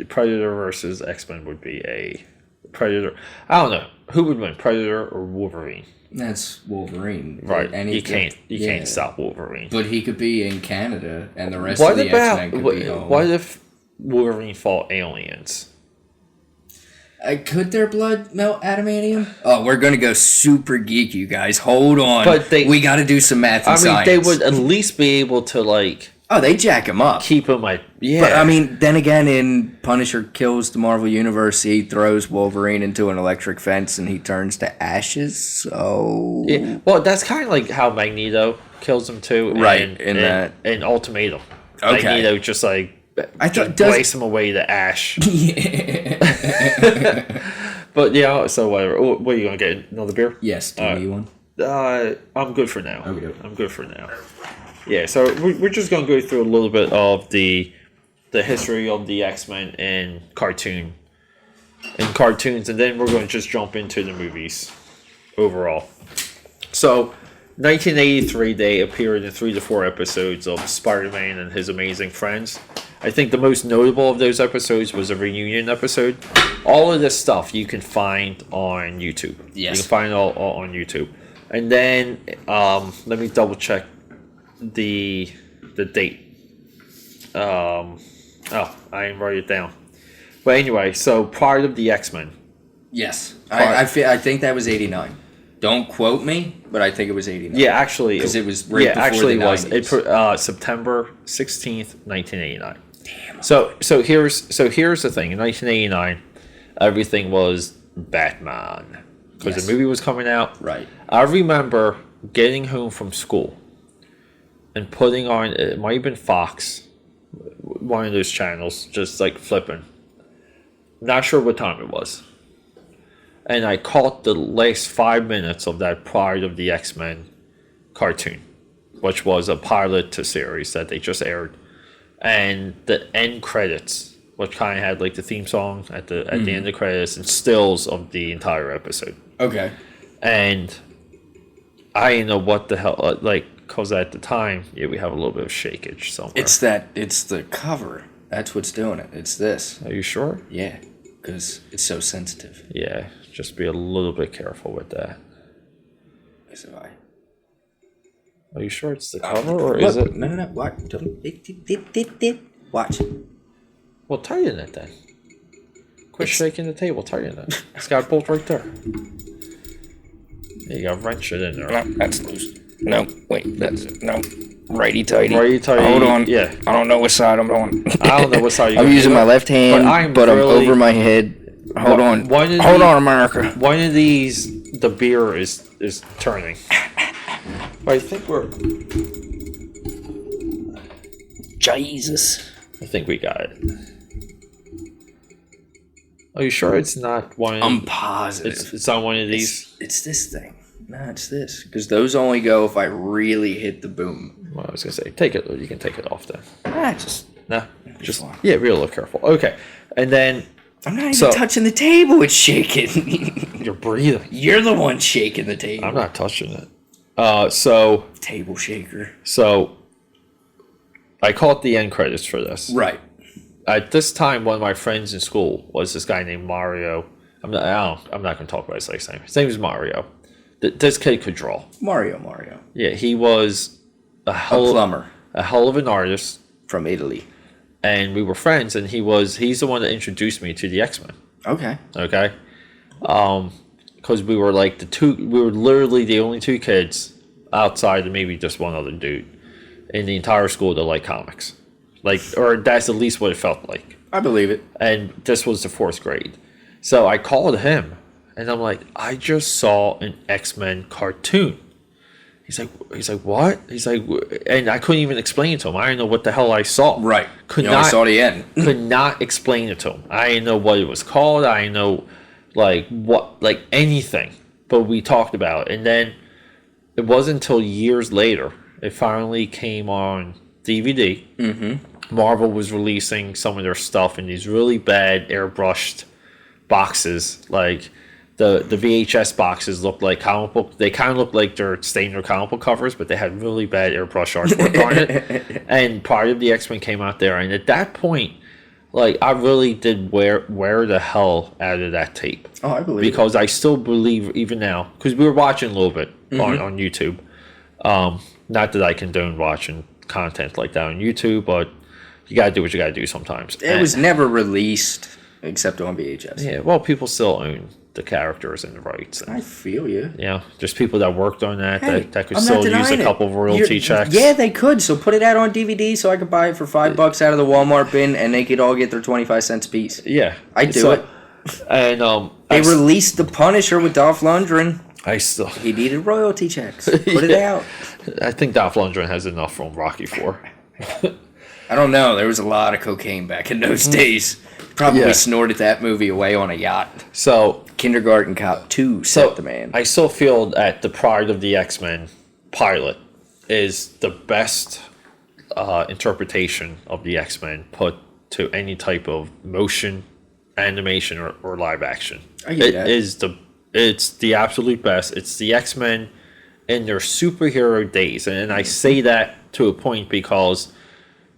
Predator versus X-Men would be a Predator. I don't know who would win, Predator or Wolverine. That's Wolverine, right? And you can't stop Wolverine. But he could be in Canada, and the rest of the X-Men could be home. What if Wolverine fought aliens? Could their blood melt adamantium? Oh, we're gonna go super geek, you guys. Hold on, we got to do some math and science. They would at least be able to Oh, they jack him up. Keep him yeah. But then again, in Punisher Kills the Marvel Universe, he throws Wolverine into an electric fence and he turns to ashes. So yeah. Well, that's kind of like how Magneto kills him too. Right. In Ultimatum. Okay. Magneto just blaze him away to ash. Yeah. But yeah. So whatever. What are you gonna get? Another beer? Yes. Do you one? I'm good for now. Okay. I'm good for now. Yeah, so we're just going to go through a little bit of the history of the X-Men in cartoons, and then we're going to just jump into the movies overall. So, 1983, they appeared in 3 to 4 episodes of Spider-Man and His Amazing Friends. I think the most notable of those episodes was a reunion episode. All of this stuff you can find on YouTube. Yes. You can find it all on YouTube. And then, let me double check the date. I didn't write it down. But anyway, so part of the X-Men. Yes. I think that was 89. Don't quote me, but I think it was 89. Yeah, actually. Because it was right before the 90s. It was September 16th, 1989. Damn. So here's the thing. In 1989, everything was Batman. Because the movie was coming out. Right. I remember getting home from school and putting on, it might have been Fox, one of those channels, just flipping. Not sure what time it was. And I caught the last 5 minutes of that Pride of the X-Men cartoon, which was a pilot to series that they just aired. And the end credits, which kind of had the theme song at the end of the credits and stills of the entire episode. Okay. And I didn't know what the hell, because at the time, we have a little bit of shakeage somewhere. It's the cover. That's what's doing it. It's this. Are you sure? Yeah, because it's so sensitive. Yeah, just be a little bit careful with that. Yes, am I. Are you sure it's the cover, or is it? No. Watch. Watch. Well, tighten it then. Quit shaking the table. Tighten it. It's got a bolt right there. You got to wrench it in there. That's loose. No, wait, that's no. Righty tighty. Righty tighty. Hold on. Yeah. I don't know what side I'm on. I don't know what side you're I'm on using either, my left hand, but I'm over my head. Hold on. Hold on, America. One of these, the beer is turning. But I think we're. Jesus. I think we got it. Are you sure it's not one of I'm positive. It's not one of these? It's this thing. Nah, it's this. Because those only go if I really hit the boom. Well, I was going to say, take it. You can take it off then. Just... No, just... Yeah, be a little careful. Okay. And then... I'm not even touching the table. It's shaking. You're breathing. You're the one shaking the table. I'm not touching it. So... Table shaker. So... I caught the end credits for this. Right. At this time, one of my friends in school was this guy named Mario. I'm not going to talk about his last name. His name is Mario. This kid could draw. Mario. Yeah, he was a plumber. A hell of an artist. From Italy. And we were friends, and he's the one that introduced me to the X-Men. Okay. Because we were we were literally the only two kids outside of maybe just one other dude in the entire school that liked comics. Or that's at least what it felt like. I believe it. And this was the 4th grade. So I called him, and I'm like, I just saw an X-Men cartoon. He's like, what? He's like, and I couldn't even explain it to him. I didn't know what the hell I saw. Right. Only saw the end. Could not explain it to him. I didn't know what it was called. I didn't know, anything. But we talked about it. And then it wasn't until years later, it finally came on DVD. Mm-hmm. Marvel was releasing some of their stuff in these really bad airbrushed boxes. Like the VHS boxes looked like comic book. They kind of looked like they're standard comic book covers, but they had really bad airbrush artwork on it. And part of the X-Men came out there. And at that point, I really did wear the hell out of that tape. Oh, I believe because I still believe even now, because we were watching a little bit on YouTube. Not that I condone watching content like that on YouTube, but you gotta do what you gotta do sometimes. It was never released except on VHS. Yeah, well, people still own the characters and the rights. And, I feel you. Yeah, there's people that worked on that that could I'm still use a couple of royalty checks. Yeah, they could. So put it out on DVD so I could buy it for $5 out of the Walmart bin, and they could all get their 25 cents a piece. Yeah, I'd do it. And they released the Punisher with Dolph Lundgren. He needed royalty checks. Put it out. I think Dolph Lundgren has enough from Rocky IV. I don't know. There was a lot of cocaine back in those days. Probably snorted that movie away on a yacht. So Kindergarten Cop 2 set the man. I still feel that the Pride of the X-Men pilot is the best interpretation of the X-Men put to any type of motion, animation, or live action. I get that. It's the absolute best. It's the X-Men in their superhero days. And I say that to a point because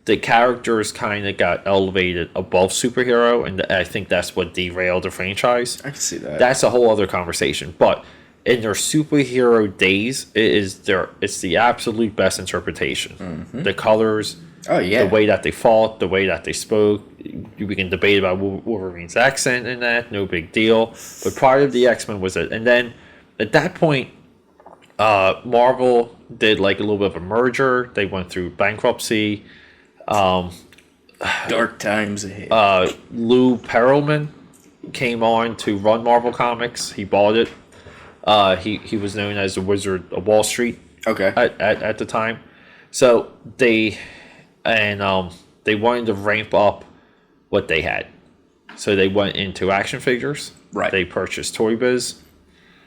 the characters kind of got elevated above superhero, and I think that's what derailed the franchise. I can see that. That's a whole other conversation. But in their superhero days, it's the absolute best interpretation. Mm-hmm. The colors, the way that they fought, the way that they spoke. We can debate about Wolverine's accent in that, no big deal. But part of the X-Men was it. And then at that point, Marvel did a little bit of a merger. They went through bankruptcy. Dark times ahead. Lou Pearlman came on to run Marvel Comics. He bought it. He was known as the Wizard of Wall Street. Okay. At the time, so they wanted to ramp up what they had, so they went into action figures. Right. They purchased Toy Biz.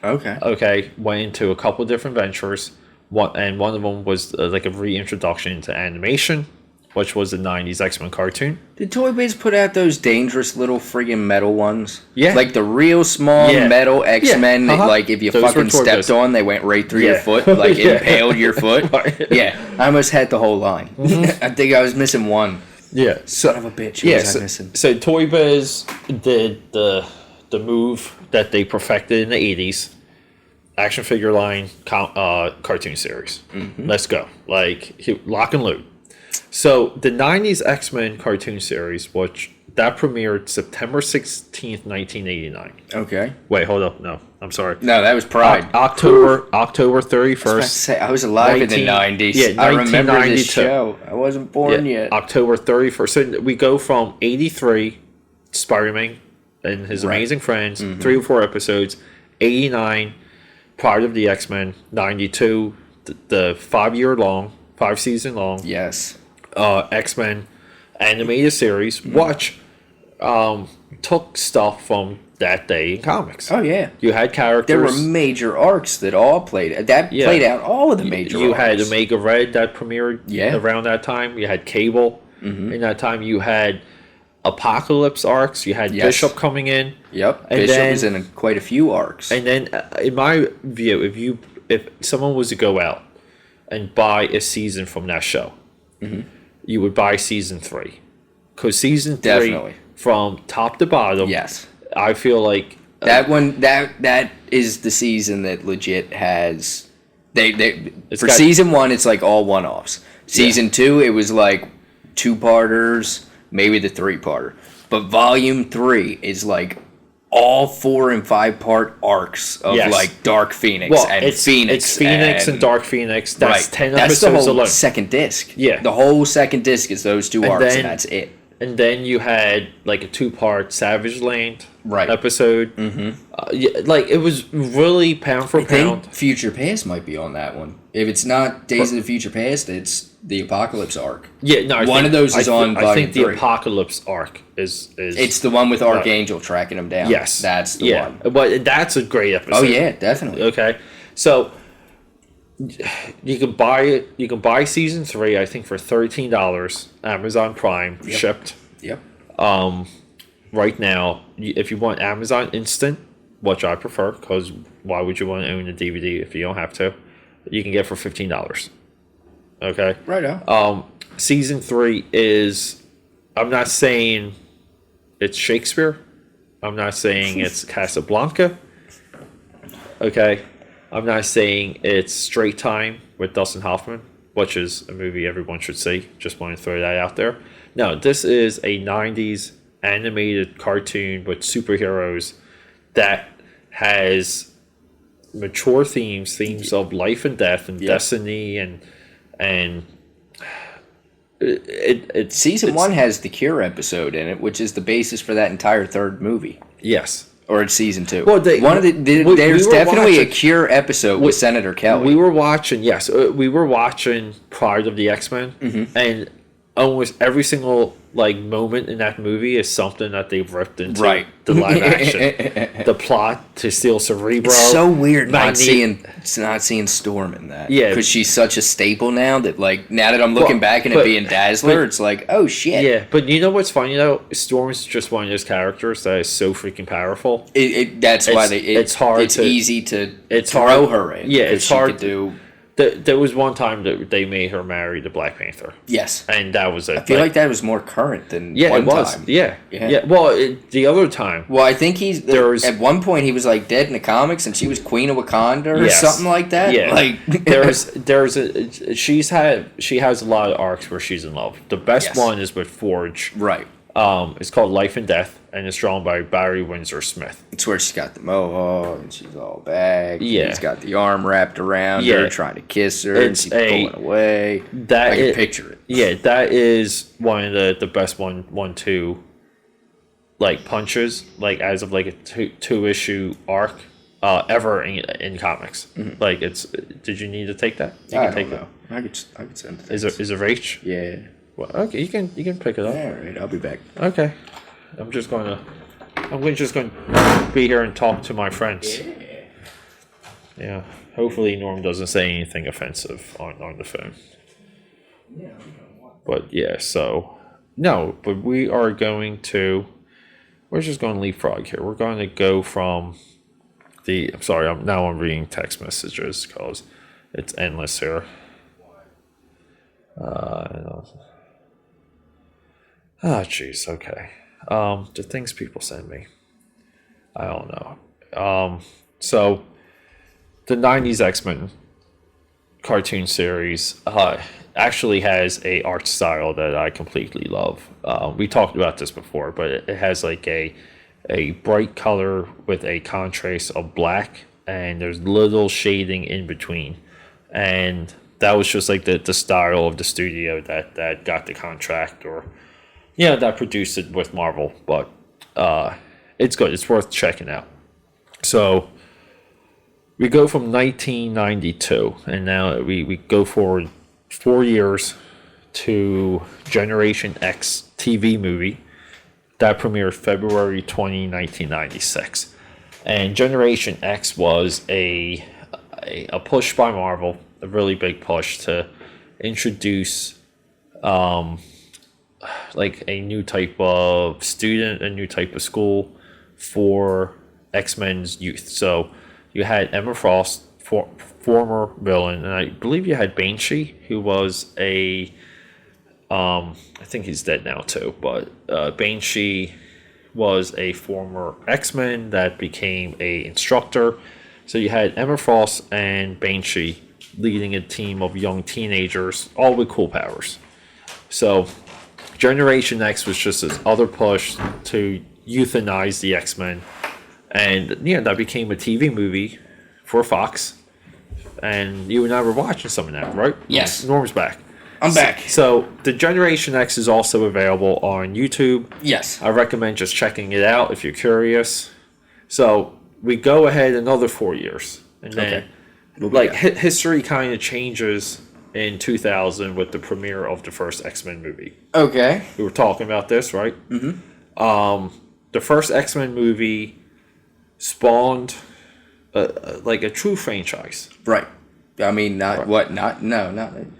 Okay. Okay. Went into a couple different ventures. One of them was a reintroduction into animation, which was the 90s X-Men cartoon. Did Toy Biz put out those dangerous little friggin' metal ones? Yeah. Like the real small metal X-Men, if you fucking stepped on, they went right through your foot, impaled your foot? Yeah. I almost had the whole line. Mm-hmm. I think I was missing one. Yeah. Son of a bitch. What was I missing? So Toy Biz did the move that they perfected in the 80s. Action figure line cartoon series. Mm-hmm. Let's go. Lock and load. So the 90s X-Men cartoon series, which that premiered September 16th, 1989. Okay. Wait, hold up. No, I'm sorry. No, that was Pride. October I was about to 31st. say, I was alive in the 90s. Yeah, I remember this 1992. show. I wasn't born yet. October 31st. So we go from 83, Spider-Man and his Right. amazing friends, 3 or 4 episodes. 89, Pride of the X-Men. 92, the 5-season long Yes. X-Men animated series. Watch took stuff from that day in comics. Oh, yeah. You had characters. There were major arcs that all played. That played out all of the major You arcs. had Omega Red that premiered around that time. You had Cable in that time. You had Apocalypse arcs. You had Bishop coming in. Yep. And Bishop then, was in quite a few arcs. And then, in my view, if someone was to go out and buy a season from that show, you would buy season 3. Because season 3, Definitely. from top to bottom, Yes. I feel like That one, that is the season that legit has. For season 1, it's like all one-offs. Season 2, it was like 2-parters, maybe the 3-parter. But volume 3 is like all 4 and 5-part arcs of like Dark Phoenix and Phoenix. It's Phoenix and Dark Phoenix. That's 10 That's episodes the whole alone. second disc. Yeah. The whole second disc is those 2 arcs, then- and that's it. And then you had like a 2-part Savage Land episode. Like it was really pound for I pound. think Future Past might be on that one. If it's not Days of the Future Past, it's the Apocalypse arc. Yeah, no. One of those is on I volume think the 3. Apocalypse arc is. It's the one with Archangel tracking him down. Yes, That's the one. But that's a great episode. Oh yeah, definitely. Okay, so you can buy it. You can buy season 3, I think, for $13. Amazon Prime shipped. Yep. Right now, if you want Amazon Instant, which I prefer, because why would you want to own a DVD if you don't have to? You can get it for $15. Okay. Right on. Season 3 is. I'm not saying it's Shakespeare. I'm not saying it's Casablanca. Okay. I'm not saying it's Straight Time with Dustin Hoffman, which is a movie everyone should see. Just want to throw that out there. No, this is a 90s animated cartoon with superheroes that has mature themes of life and death and destiny and Season 1 has the Cure episode in it, which is the basis for that entire third movie. Yes. Or it's season 2. Well, there's definitely a Cure episode with Senator Kelly. We were watching Pride of the X-Men, and almost every single moment in that movie is something that they've ripped into the live action. The plot to steal Cerebro. It's so weird not seeing Storm in that. Yeah, because she's such a staple now that now that I'm looking back and it being Dazzler, it's like, oh shit. Yeah, but you know what's funny though? Storm's just one of those characters that is so freaking powerful. That's why it's easy to throw her in. Yeah, it's hard to do. There was one time that they made her marry the Black Panther. Yes. And that was it. I feel like that was more current than one it was. time. Yeah. Well, the other time. Well, I think at one point he was dead in the comics and she was Queen of Wakanda or something like that. Yeah. she has a lot of arcs where she's in love. The best one is with Forge. Right. It's called Life and Death, and it's drawn by Barry Windsor Smith. It's where she's got the mohawk and she's all back. Yeah. He's got the arm wrapped around her, trying to kiss her, and she's pulling away. I can picture it. Yeah, that is one of the best one-two punches, as of a two-issue arc ever in comics. Mm-hmm. Did you need to take that? You I don't know. I could send it. Is it Rach? Yeah. Well, okay, you can pick it up. All right, I'll be back. Okay, I'm just going to be here and talk to my friends. Yeah. Hopefully Norm doesn't say anything offensive on the phone. Yeah. But yeah, so no, but we are going to. We're just going to leapfrog here. We're going to go from the. I'm sorry. I'm reading text messages because it's endless here. Jeez, okay. The things people send me. I don't know. So, the 90s X-Men cartoon series, actually has a art style that I completely love. We talked about this before, but it has like a bright color with a contrast of black, and there's little shading in between, and that was just like the style of the studio that got the contract, or that produced it with Marvel. But it's good. It's worth checking out. So we go from 1992, and now we go forward 4 years to Generation X TV movie that premiered February 20, 1996. And Generation X was a push by Marvel, a really big push to introduce like a new type of student, a new type of school for X-Men's youth. So you had Emma Frost, former villain, and I believe you had Banshee, who was I think he's dead now too, but Banshee was a former X-Men that became a instructor. So you had Emma Frost and Banshee leading a team of young teenagers, all with cool powers. So Generation X was just this other push to euthanize the X-Men. And that became a TV movie for Fox. And you and I were watching some of that, right? Yes. Norm's back. I'm back. So the Generation X is also available on YouTube. Yes. I recommend just checking it out if you're curious. So we go ahead another 4 years. And then history kind of changes in 2000 with the premiere of the first X-Men movie. Okay. We were talking about this, right? Mm-hmm. The first X-Men movie spawned like a true franchise. Right. I mean, not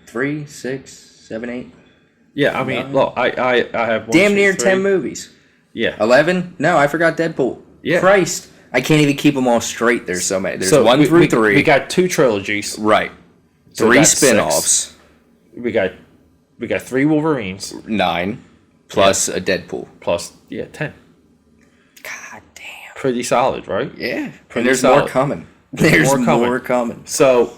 3, 6, 7, 8. Yeah, I mean, look, I have one, damn 2, near 3. 10 movies. Yeah. 11? No, I forgot Deadpool. Yeah. Christ. I can't even keep them all straight. There's so many. There's So 1 through 3. We got 2 trilogies. Right. So 3 that's spin-offs. 6. We got 3 Wolverines. 9. Plus a Deadpool. Plus, 10. God damn. Pretty solid, right? Yeah. Pretty And there's solid. more coming. There's more coming. So,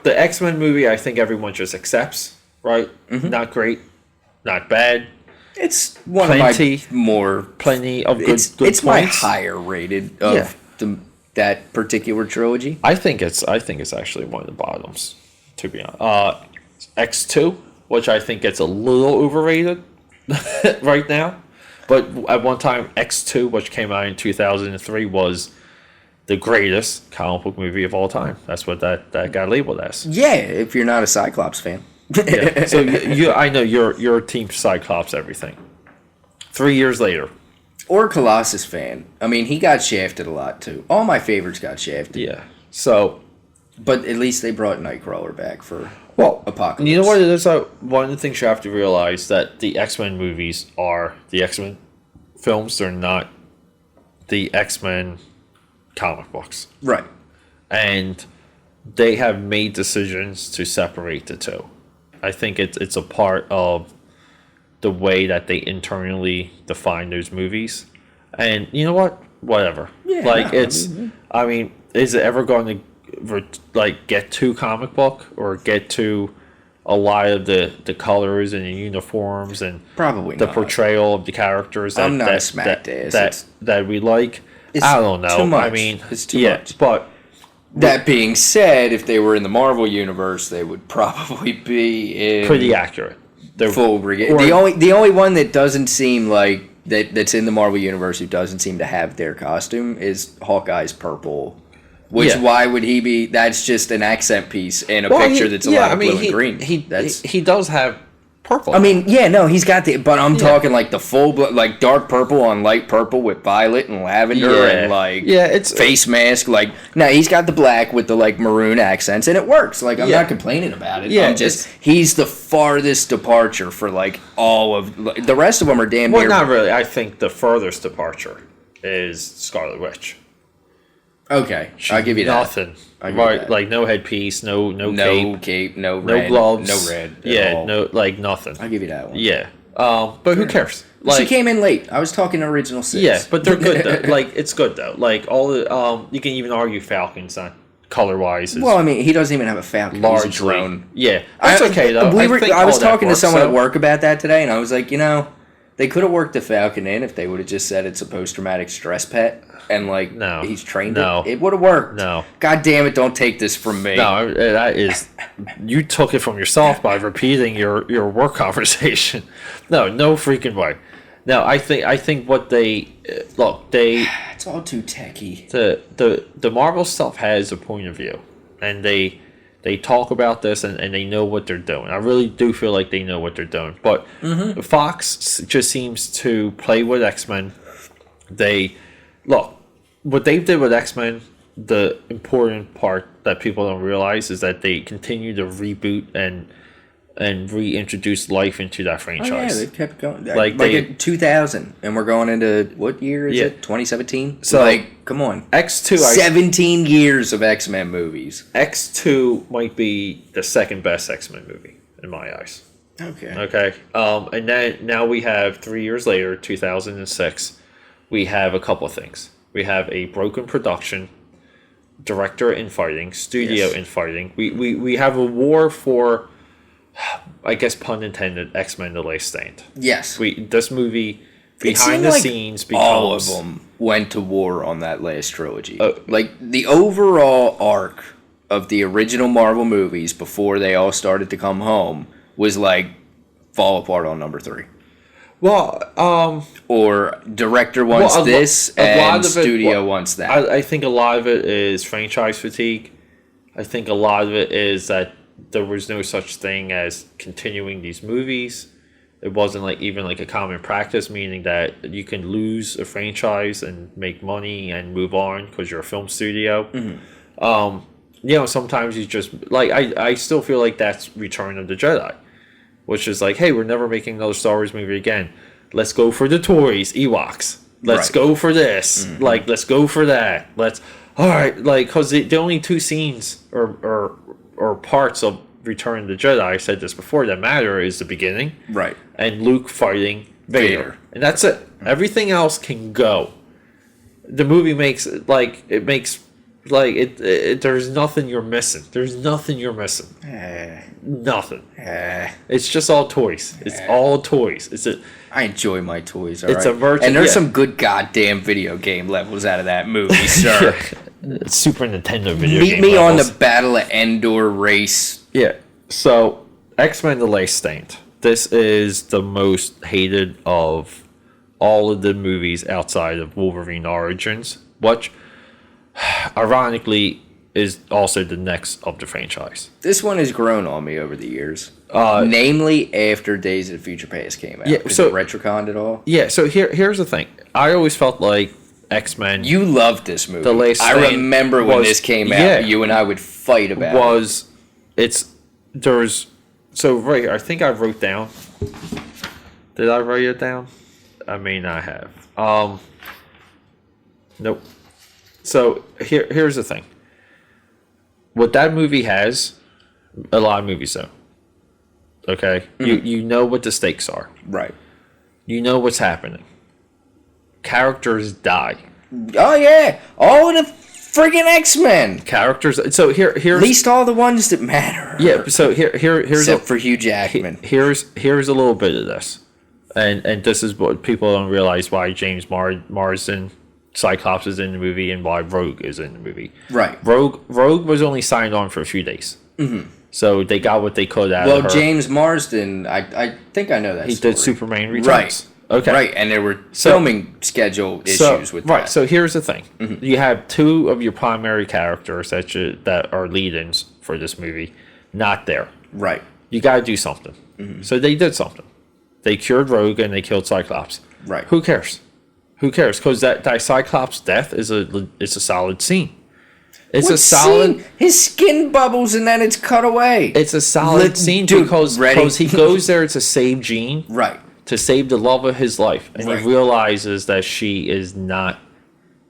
the X-Men movie, I think everyone just accepts, right? Mm-hmm. Not great, not bad. It's one of my more... Plenty of good It's points. my higher rated of that particular trilogy. I think it's actually one of the bottoms, to be honest. X2, which I think gets a little overrated right now. But at one time, X2, which came out in 2003, was the greatest comic book movie of all time. That's what that got labeled as. Yeah, if you're not a Cyclops fan. Yeah. So I know you're Team Cyclops everything. 3 years later. Or Colossus fan. I mean, he got shafted a lot too. All my favorites got shafted. Yeah. So, but at least they brought Nightcrawler back for Apocalypse. You know what it is? One of the things you have to realize that the X-Men movies are the X-Men films. They're not the X-Men comic books. Right. And they have made decisions to separate the two. I think it's a part of the way that they internally define those movies. And you know what? Whatever. Yeah, I mean, is it ever going to get to comic book or get to a lot of the colors and the uniforms and probably the not. Portrayal of the characters that we like? I don't know. Too much. I mean, it's too much. But that being said, if they were in the Marvel universe, they would probably be in pretty accurate. They're full brigade. The only one that doesn't seem like that's in the Marvel universe who doesn't seem to have their costume is Hawkeye's purple. Which why would he be? That's just an accent piece in a picture that's a lot of blue and green. He does have purple. I mean, he's got but I'm talking like the full like dark purple on light purple with violet and lavender and it's face mask. Like, no, he's got the black with the like maroon accents and it works. Like, I'm not complaining about it. Yeah, he's the farthest departure for like all of the rest of them are damn near. Well, not really. I think the furthest departure is Scarlet Witch. Okay, I'll give you that. Nothing. Right, like no headpiece, no cape, no gloves, no red. Nothing. I'll give you that one. Yeah, but who cares? She came in late. I was talking original 6. Yeah, but they're good though. Like, it's good though. Like all the you can even argue Falcon's not color wise. Well, I mean, he doesn't even have a Falcon. He's a drone. Yeah, that's okay though. I was talking to someone at work about that today, and I was like, they could have worked the Falcon in if they would have just said it's a post-traumatic stress pet, and he's trained it. It would have worked. No. God damn it! Don't take this from me. No, that is, you took it from yourself by repeating your work conversation. No freaking way. Now I think what they it's all too techy. The Marvel stuff has a point of view, and they talk about this and they know what they're doing. I really do feel like they know what they're doing. But Fox just seems to play with X-Men. What they did with X-Men, the important part that people don't realize is that they continue to reboot and reintroduce life into that franchise. Oh, yeah, they kept going. Like in 2000, and we're going into, what year is it? 2017? So, come on. X2... 17 years of X-Men movies. X2 might be the second best X-Men movie, in my eyes. Okay. And then now we have, 3 years later, 2006, we have a couple of things. We have a broken production, director infighting, studio infighting. We have a war for... I guess pun intended, X-Men: The Last Stand. Yes. This movie behind the scenes becomes... all of them went to war on that last trilogy. The overall arc of the original Marvel movies before they all started to come home was fall apart on number 3. Well, or director wants this and studio wants that. I think a lot of it is franchise fatigue. I think a lot of it is that there was no such thing as continuing these movies. It wasn't even a common practice, meaning that you can lose a franchise and make money and move on because you're a film studio. Sometimes you just I still feel like that's Return of the Jedi, which is hey, we're never making another Star Wars movie again. Let's go for the toys, Ewoks. Let's go for this. Let's go for that. Because the only two scenes or parts of Return of the Jedi, I said this before, that matter is the beginning. Right. And Luke fighting Vader. And that's it. Everything else can go. The movie makes there's nothing you're missing. There's nothing you're missing. Nothing. It's just all toys. It's all toys. I enjoy my toys, it's a merchant. And there's some good goddamn video game levels out of that movie, sir. Super Nintendo video game. Meet me levels. on the Battle of Endor race. Yeah. So, X-Men: The Last Stand. This is the most hated of all of the movies outside of Wolverine Origins, which, ironically, is also the next of the franchise. This one has grown on me over the years. Namely, after Days of the Future Past came out. Yeah, so it retconned it all. Yeah, so here's the thing. I always felt like X-Men... You loved this movie. The Last Stand. I remember when this came out, you and I would fight about it. So right here, I think I wrote down... Did I write it down? I may not have. Nope. So here's the thing. What that movie has, a lot of movies don't. Okay? You know what the stakes are. Right. You know what's happening. Characters die. Oh yeah, all the friggin' X-Men characters. So here's at least all the ones that matter. Yeah. So here's except for Hugh Jackman. Here's a little bit of this, and this is what people don't realize why James Marsden, Cyclops, is in the movie and why Rogue is in the movie. Right. Rogue was only signed on for a few days. So they got what they could out of her. Well, James Marsden, I think I know that. He story. did Superman Returns. Right. Okay. Right, and there were filming schedule issues with that. Right, so here's the thing. You have two of your primary characters that are lead-ins for this movie not there. Right. You got to do something. So they did something. They cured Rogue and they killed Cyclops. Right. Who cares? Who cares? Because that Cyclops death is a solid scene. It's a solid scene? His skin bubbles and then it's cut away. It's a solid scene because he goes there to save Jean. Right. To save the love of his life, and he realizes that she is not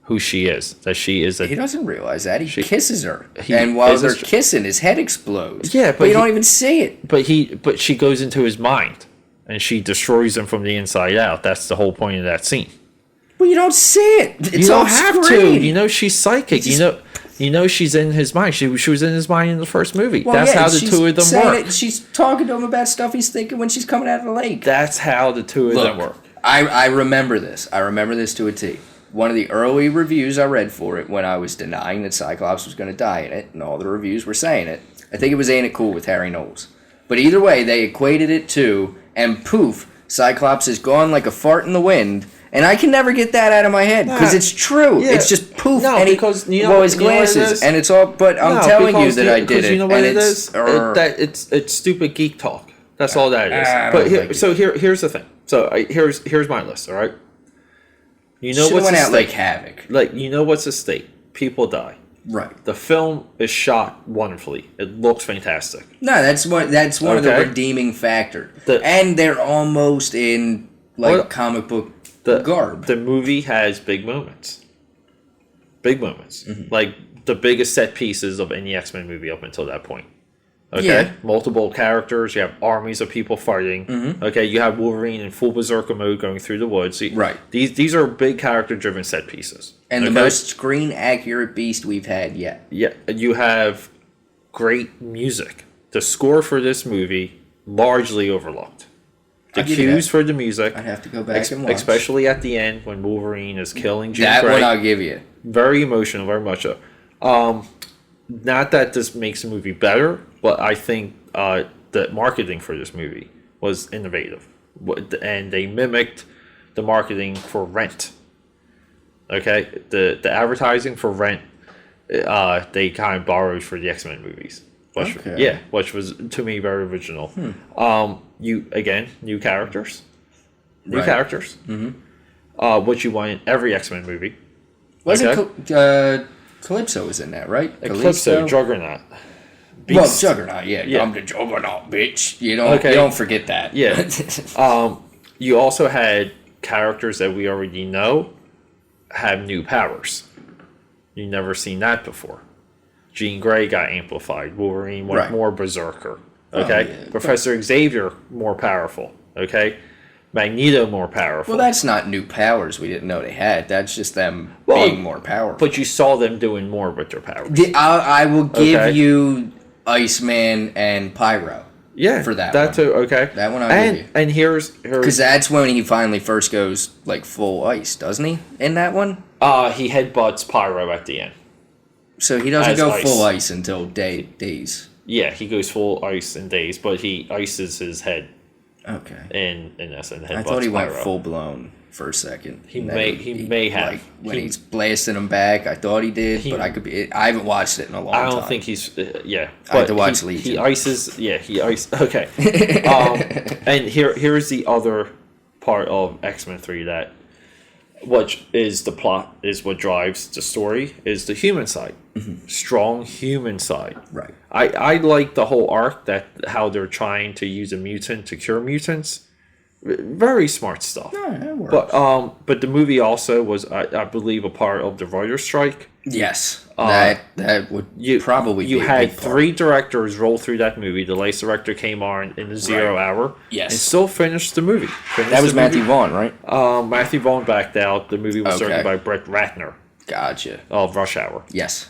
who she is. That she is he doesn't realize that. He kisses her, and while they're kissing, his head explodes. Yeah, but you don't even see it. But she goes into his mind, and she destroys him from the inside out. That's the whole point of that scene. Well, you don't see it. It's you don't have to. You know she's psychic. You she's in his mind. She was in his mind in the first movie. Well, That's yeah, how the two of them work. She's talking to him about stuff he's thinking when she's coming out of the lake. That's how the two of them work. I remember this. I remember this to a T. One of the early reviews I read for it when I was denying that Cyclops was going to die in it, and all the reviews were saying it. I think it was Ain't It Cool with Harry Knowles. But either way, they equated it to, and poof, Cyclops is gone like a fart in the wind. And I can never get that out of my head because it's true. Yeah. It's just poof. No, and because his glasses, and it's all. But I'm telling you that I did it. You know what it is? It's stupid geek talk. That's all that is. But here's the thing. So here's my list. All right. You know what's at stake? Like Havoc. Like you know what's at stake? People die. Right. The film is shot wonderfully. It looks fantastic. No, that's one of the redeeming factor. And they're almost in comic book garb. The movie has big moments. Big moments. Mm-hmm. Like the biggest set pieces of any X-Men movie up until that point. Okay? Yeah. Multiple characters. You have armies of people fighting. Mm-hmm. Okay? You have Wolverine in full berserker mode going through the woods. Right. These are big character-driven set pieces. And the most screen-accurate beast we've had yet. Yeah. You have great music. The score for this movie, largely overlooked. The cues for the music. I'd have to go back and watch. Especially at the end when Wolverine is killing Jean Grey. That one I'll give you. Very emotional, very much so. Not that this makes the movie better, but I think the marketing for this movie was innovative. And they mimicked the marketing for Rent. Okay? The advertising for Rent, they kind of borrowed for the X-Men movies. Which was, to me, very original. New characters. New characters. Mm-hmm. What you want in every X-Men movie. Wasn't Calypso was in that, right? Calypso, Juggernaut. Beast. Well, Juggernaut, yeah. I'm the Juggernaut, bitch. You don't forget that. Yeah. You also had characters that we already know have new powers. You've never seen that before. Jean Grey got amplified. Wolverine went more berserker. Okay? Professor Xavier, more powerful. Okay? Magneto, more powerful. Well, that's not new powers we didn't know they had. That's just them being more powerful. But you saw them doing more with their powers. I will give you Iceman and Pyro. Yeah. For that one. Too, okay. That one I'll give you. And here's... Because that's when he finally first goes, like, full ice, doesn't he? In that one? He headbutts Pyro at the end. So he doesn't go full ice until Days. Yeah, he goes full ice in Days, but he ices his head. Okay. In essence, I thought he went full blown for a second. He may have. Like, when he's blasting him back, I thought he did, but I could be. I haven't watched it in a long time. I don't think he's. I have to watch Legion. He ices. Yeah, he ices. Okay. And here's the other part of X-Men 3 that, which is the plot, is what drives the story, is the human side. Mm-hmm. Strong human side. Right. I like the whole arc, that how they're trying to use a mutant to cure mutants. Very smart stuff. No, that works. But the movie also was, I believe, a part of the writer's strike. Yes. That would probably be you a had big part. 3 directors roll through that movie. The latest director came on in the 0 hour. Yes. And still finished the movie. That was Matthew Vaughn, right? Matthew Vaughn backed out. The movie was directed by Brett Ratner. Gotcha. Of Rush Hour. Yes.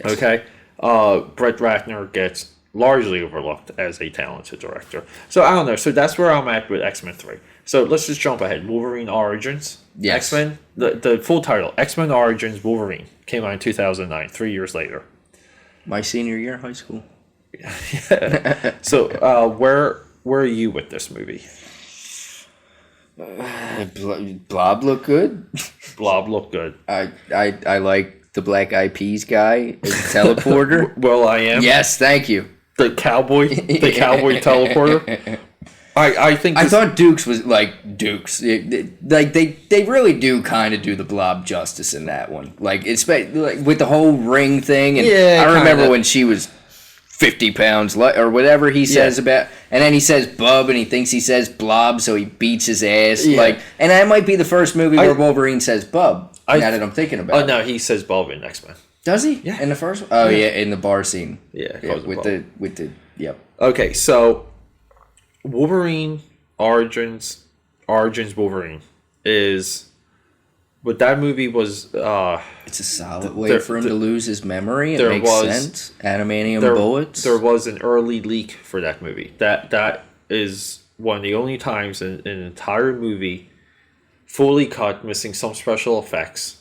Okay. Brett Ratner gets largely overlooked as a talented director. So I don't know. So that's where I'm at with X-Men 3. So let's just jump ahead. Wolverine Origins. Yes. X-Men. The full title, X-Men Origins Wolverine, came out in 2009, 3 years later. My senior year of high school. So where are you with this movie? Blob looked good. Blob looked good. I like the Black Eyed Peas guy as a teleporter. Well, I am. Yes, thank you. The cowboy teleporter. I think I thought Dukes was like Dukes. Like they really do kind of do the Blob justice in that one. Like it's like with the whole ring thing. And I remember when she was 50 pounds or whatever he says about, and then he says bub and he thinks he says blob, so he beats his ass. Like, and that might be the first movie where Wolverine says bub. Now that I'm thinking about it. Oh no, he says bub in X-Men. Does he? Yeah. In the first one? Oh yeah, in the bar scene. Yeah, with the yep. Okay, so Wolverine Origins Wolverine is what that movie was. It's a solid way there- for him to lose his memory. It there makes was- sense. Adamantium there, bullets. there was an early leak for that movie. That is one of the only times in an entire movie, fully cut, missing some special effects,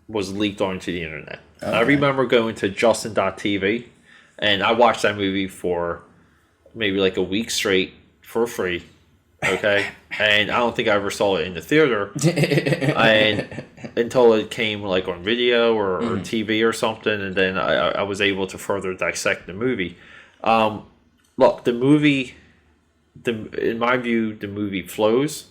was leaked onto the internet. I remember going to Justin.tv, and I watched that movie for maybe like a week straight for free. Okay, and I don't think I ever saw it in the theater, and until it came like on video or TV or something, and then I was able to further dissect the movie. Look, the movie, in my view, the movie flows.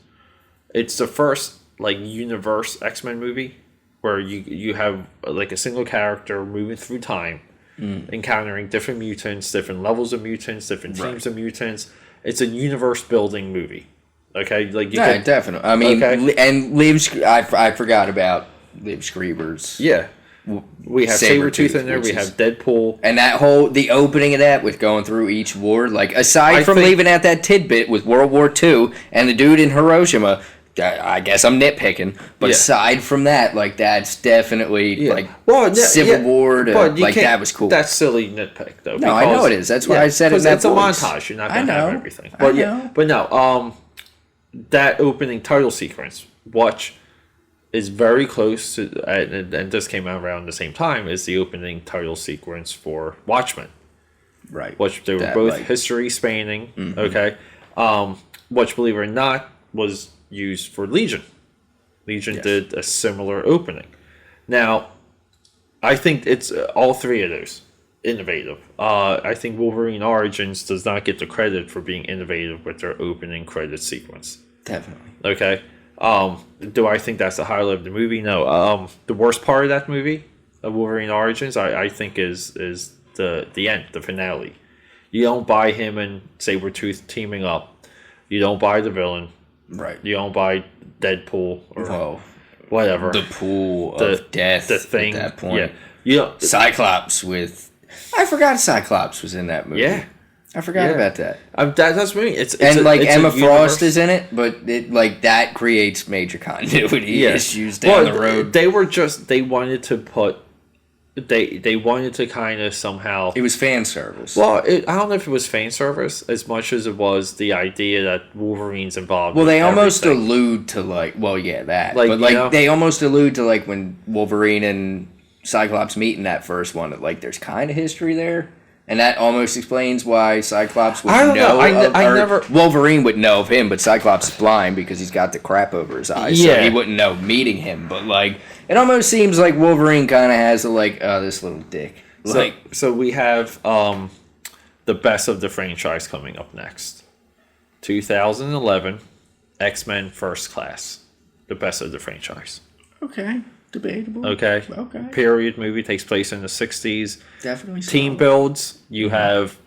It's the first like universe X-Men movie where you have like a single character moving through time, encountering different mutants, different levels of mutants, different teams of mutants. It's a universe building movie. Okay, like you Yeah, could, definitely. I mean, Okay. and Liv. I forgot about Liv Schreiber's. yeah. We have Sabretooth in there. which We have Deadpool. And the opening of that with going through each war, like aside I from think- leaving out that tidbit with World War II and the dude in Hiroshima, I guess I'm nitpicking, but Yeah. aside from that, like that's definitely like Civil War. But you Like can't- that was cool. That's silly nitpick though. No, I know it is. That's why I said it in that it's a voice. montage. You're not I gonna have know. everything. I But know. but no. That opening title sequence, which is very close to, and this came out around the same time, is the opening title sequence for Watchmen. Right. Which they were That, both like- history spanning. Okay, which, believe it or not, was used for Legion. Legion did a similar opening. Now, I think it's all three of those innovative. I think Wolverine Origins does not get the credit for being innovative with their opening credit sequence. Definitely. Okay. Do I think that's the highlight of the movie? No. The worst part of that movie, of Wolverine Origins, I think is the end, the finale. You don't buy him and Sabretooth teaming up. You don't buy the villain. Right. You don't buy Deadpool or Oh, whatever. the pool of death. The thing. At that point. Yeah. You know, Cyclops with. I forgot Cyclops was in that movie. yeah. I forgot Yeah. about that. That's me. It's And a Emma universe. Frost is in it, but it like that creates major continuity issues down the road. They were just they wanted to put they wanted to kind of somehow. It was fan service. Well, I don't know if it was fan service as much as it was the idea that Wolverine's involved. Well, with they almost everything. allude to that, Like, but you know- they almost allude to like when Wolverine and Cyclops meet in that first one. That like there's kind of history there, and that almost explains why Cyclops would I don't know. I or never- Wolverine would know of him, but Cyclops is blind because he's got the crap over his eyes, so Yeah. he wouldn't know meeting him. But like it almost seems like Wolverine kind of has a like this little dick. So we have the best of the franchise coming up next. 2011, X-Men First Class, the best of the franchise. Okay, debatable. Okay. Okay. Period movie takes place in the 60s. Definitely Team solid. builds. You have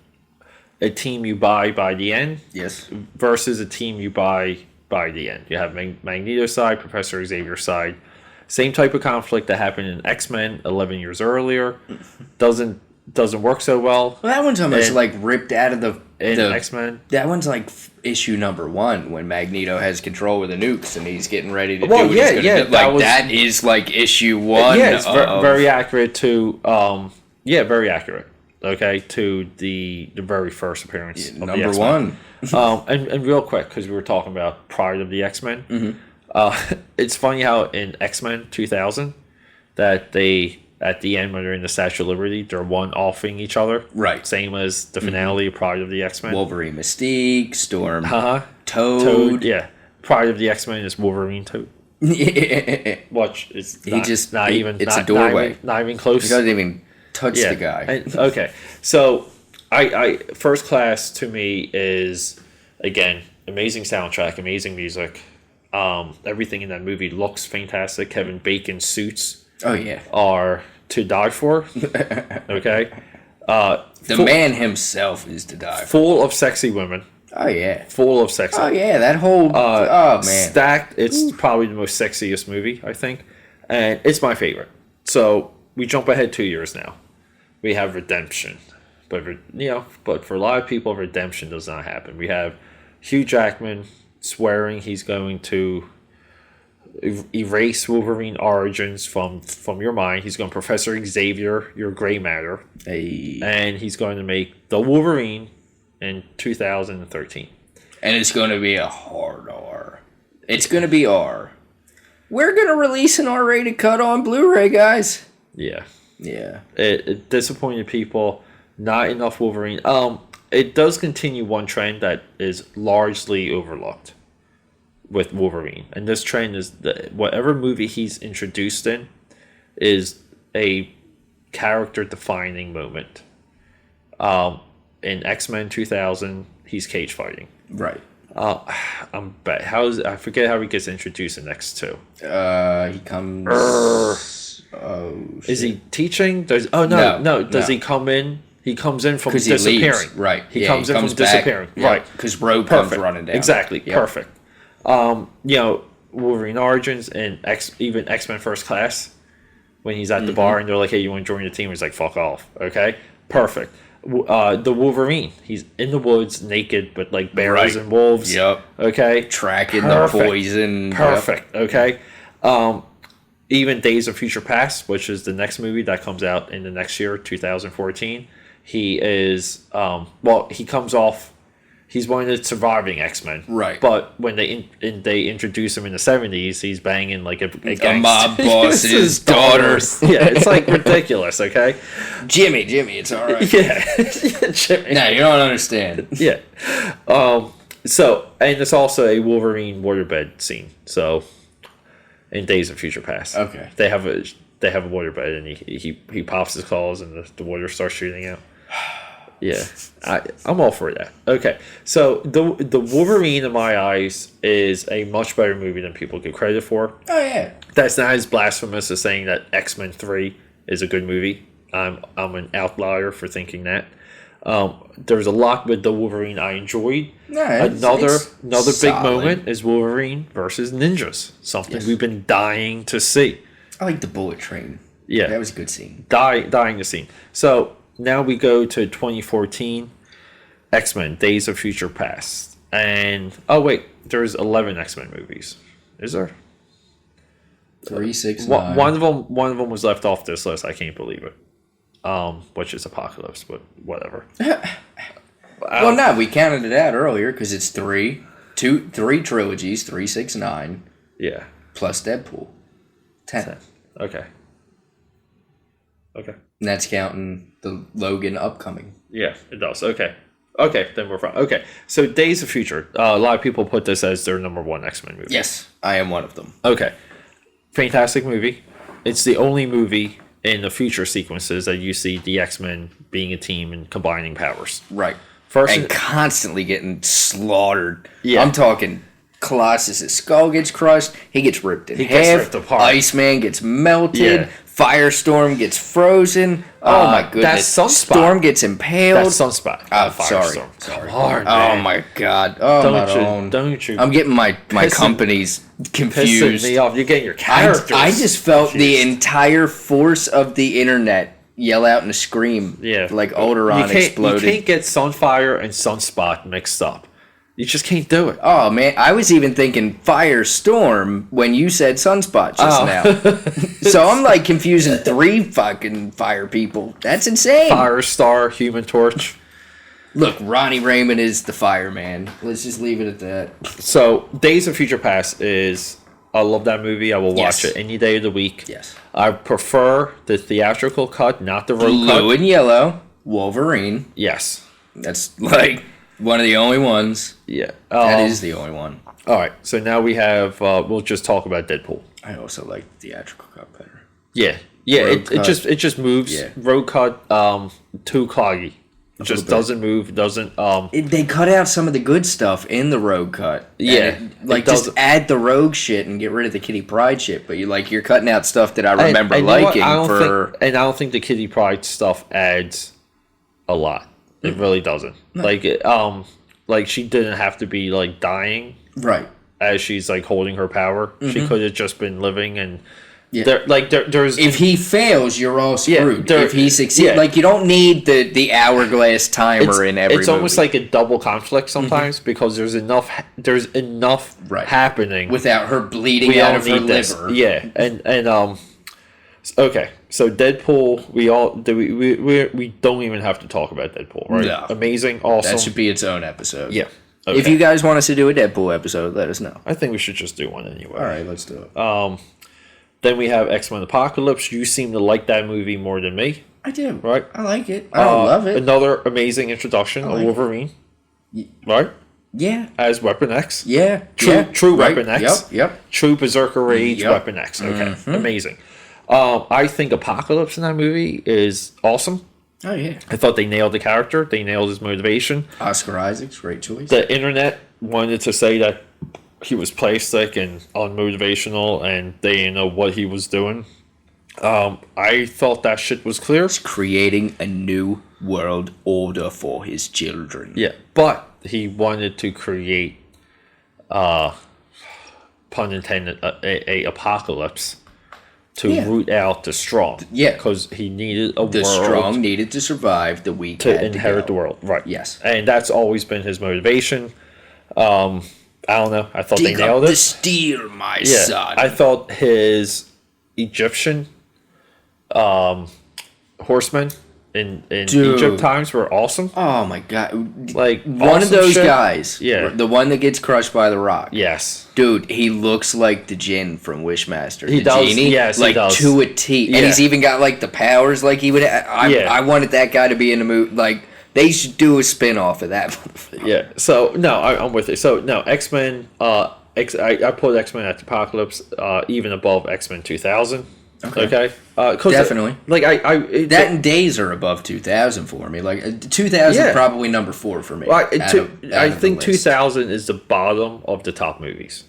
a team you buy by the end Yes. versus a team you buy by the end. You have Magneto side, Professor Xavier side. Same type of conflict that happened in X-Men 11 years earlier. Doesn't work so well Well, that one's almost And- like ripped out of the X-Men. That one's like issue number 1 when Magneto has control of the nukes and he's getting ready to Well, do what yeah, he's going to yeah, do. that Like was- that is like issue 1. Yeah, it's of- very accurate to very accurate. Okay, to the very first appearance of the number X-Men. 1. And real quick, because we were talking about Pride of the X-Men, it's funny how in X-Men 2000 that they, at the end when they're in the Statue of Liberty, they're one-offing each other. Right. Same as the finale of Pride of the X-Men. Wolverine, Mystique, Storm, Uh-huh. Toad. Yeah. Pride of the X-Men is Wolverine Toad. Watch, it's He not, just- not he- even... it's a not doorway. Not even close. He doesn't even touch the guy. Okay, so I First Class to me is again amazing soundtrack, amazing music. Everything in that movie looks fantastic. Kevin Bacon's suits Oh yeah. are to die for. Okay, The man himself is to die for. full of sexy women, Oh yeah. full of sexy. Oh yeah, that whole oh man. Stacked. It's probably the most sexiest movie I think, and it's my favorite. So we jump ahead 2 years now. We have Redemption, but for a lot of people, Redemption does not happen. We have Hugh Jackman swearing he's going to erase Wolverine origins from your mind. He's going to Professor Xavier your gray matter, and he's going to make the Wolverine in 2013. And it's going to be a hard R. It's going to be R. We're going to release an R-rated cut on Blu-ray, guys. Yeah. Yeah. It disappointed people. Not enough Wolverine. It does continue one trend that is largely overlooked with Wolverine. And this trend is that whatever movie he's introduced in is a character-defining moment. In X-Men 2000, he's cage fighting. Right. I forget how he gets introduced in X2. He comes. Is he teaching? Does he come in? He comes in from disappearing. Right. He comes in from disappearing. Yeah. Right. Because Rogue comes running down. Exactly. Yep. Perfect. Wolverine Origins and even X-Men First Class, when he's at the bar and they're like, "Hey, you want to join the team?" He's like, "Fuck off." Okay. Perfect. The Wolverine, he's in the woods naked with like bears and wolves. Yep. Okay. Tracking the poison. Perfect. Yep. Okay. Even Days of Future Past, which is the next movie that comes out in the next year, 2014. He is he comes off. He's one of the surviving X-Men. Right. But when they introduce him in the 70s, he's banging like a mob boss's daughter. Yeah, it's like ridiculous, okay? Jimmy, it's all right. Yeah. Jimmy. No, you don't understand. Yeah. And it's also a Wolverine waterbed scene. So, in Days of Future Past. Okay. They have a waterbed and he pops his claws and the water starts shooting out. Yeah, I'm all for that. Okay, so the Wolverine in my eyes is a much better movie than people give credit for. Oh yeah, that's not as blasphemous as saying that X-Men 3 is a good movie. I'm an outlier for thinking that. There's a lot with the Wolverine I enjoyed. Yeah, another big solid moment is Wolverine versus Ninjas. Something we've been dying to see. I like the bullet train. Yeah, that was a good scene. Dying to see. So. Now we go to 2014, X-Men, Days of Future Past. And, there's 11 X-Men movies. Is there? 3, 6, 9. One of them was left off this list. I can't believe it. Which is Apocalypse, but whatever. Well, no, we counted it out earlier because it's 3 trilogies, 3, 6, 9. Yeah. Plus Deadpool. 10. Okay. And that's counting the Logan upcoming. Yeah, it does. Okay, then we're fine. Okay, so Days of Future. A lot of people put this as their number one X-Men movie. Yes, I am one of them. Okay. Fantastic movie. It's the only movie in the future sequences that you see the X-Men being a team and combining powers. Right. And constantly getting slaughtered. Yeah. I'm talking Colossus' skull gets crushed. He gets ripped in half. Gets ripped apart. Iceman gets melted. Yeah. Firestorm gets frozen. Oh my goodness. That's Sunspot. Storm gets impaled. That's Sunspot. Oh, sorry. Come on, man. Oh my god. Oh, don't you? I'm getting my companies confused. Pissing me off. You're getting your characters. I just felt the entire force of the internet yell out and scream. Yeah. Like Alderaan exploded. You can't get Sunfire and Sunspot mixed up. You just can't do it. Oh, man. I was even thinking Firestorm when you said Sunspot just now. So I'm like confusing 3 fucking fire people. That's insane. Firestar, Human Torch. Look, Ronnie Raymond is the fireman. Let's just leave it at that. So, Days of Future Past is... I love that movie. I will watch it any day of the week. Yes. I prefer the theatrical cut, not the road cut. Blue and yellow. Wolverine. Yes. That's like... one of the only ones. Yeah. That is the only one. All right. So now we have... we'll just talk about Deadpool. I also like the theatrical cut better. Yeah. Yeah. It just moves. Yeah. Road cut too cloggy. It just doesn't move. Doesn't... they cut out some of the good stuff in the rogue cut. Yeah. Just add the rogue shit and get rid of the Kitty Pryde shit. But you're cutting out stuff that I remember liking I don't think the Kitty Pryde stuff adds a lot. It really doesn't. No. Like she didn't have to be like dying, right? As she's like holding her power, she could have just been living and Yeah. There's if he fails, you're all screwed. Yeah, if he succeeds, like you don't need the hourglass timer in every. It's almost like a double conflict sometimes because there's enough happening without her bleeding out of her liver. Yeah, and okay, so Deadpool, we don't even have to talk about Deadpool, right? No. Amazing, awesome. That should be its own episode. Yeah. Okay. If you guys want us to do a Deadpool episode, let us know. I think we should just do one anyway. All right, let's do it. Then we have X-Men Apocalypse. You seem to like that movie more than me. I do. Right? I like it. I don't love it. Another amazing introduction of Wolverine. Right? Yeah. As Weapon X. Yeah. True Weapon X. Yep. True Berserker Rage Weapon X. Okay. Amazing. I think Apocalypse in that movie is awesome. Oh, yeah. I thought they nailed the character. They nailed his motivation. Oscar Isaac's great choice. The internet wanted to say that he was plastic and unmotivational and they didn't know what he was doing. I thought that shit was clear. He's creating a new world order for his children. Yeah, but he wanted to create, pun intended, a apocalypse to root out the strong. Yeah. Because he needed the world. The strong needed to survive, the weak to had inherit to the world. Right. Yes. And that's always been his motivation. I don't know. I thought Dig they nailed up it. the steel, my son. I thought his Egyptian horsemen in Egypt times were awesome. Oh my god! Like one of those guys. Yeah. The one that gets crushed by the rock. Yes. Dude, he looks like the Jinn from Wishmaster. He the does. Genie, Yes, like he does. to a T. And he's even got like the powers like he would. I wanted that guy to be in the movie. Like they should do a spin-off of that. Yeah. So no, I'm with it. So no, X-Men. I put X-Men at Apocalypse even above X-Men 2000. Okay. Definitely. That and Days are above 2000 for me. Like 2000 is probably number 4 for me. Well, I think 2000 is the bottom of the top movies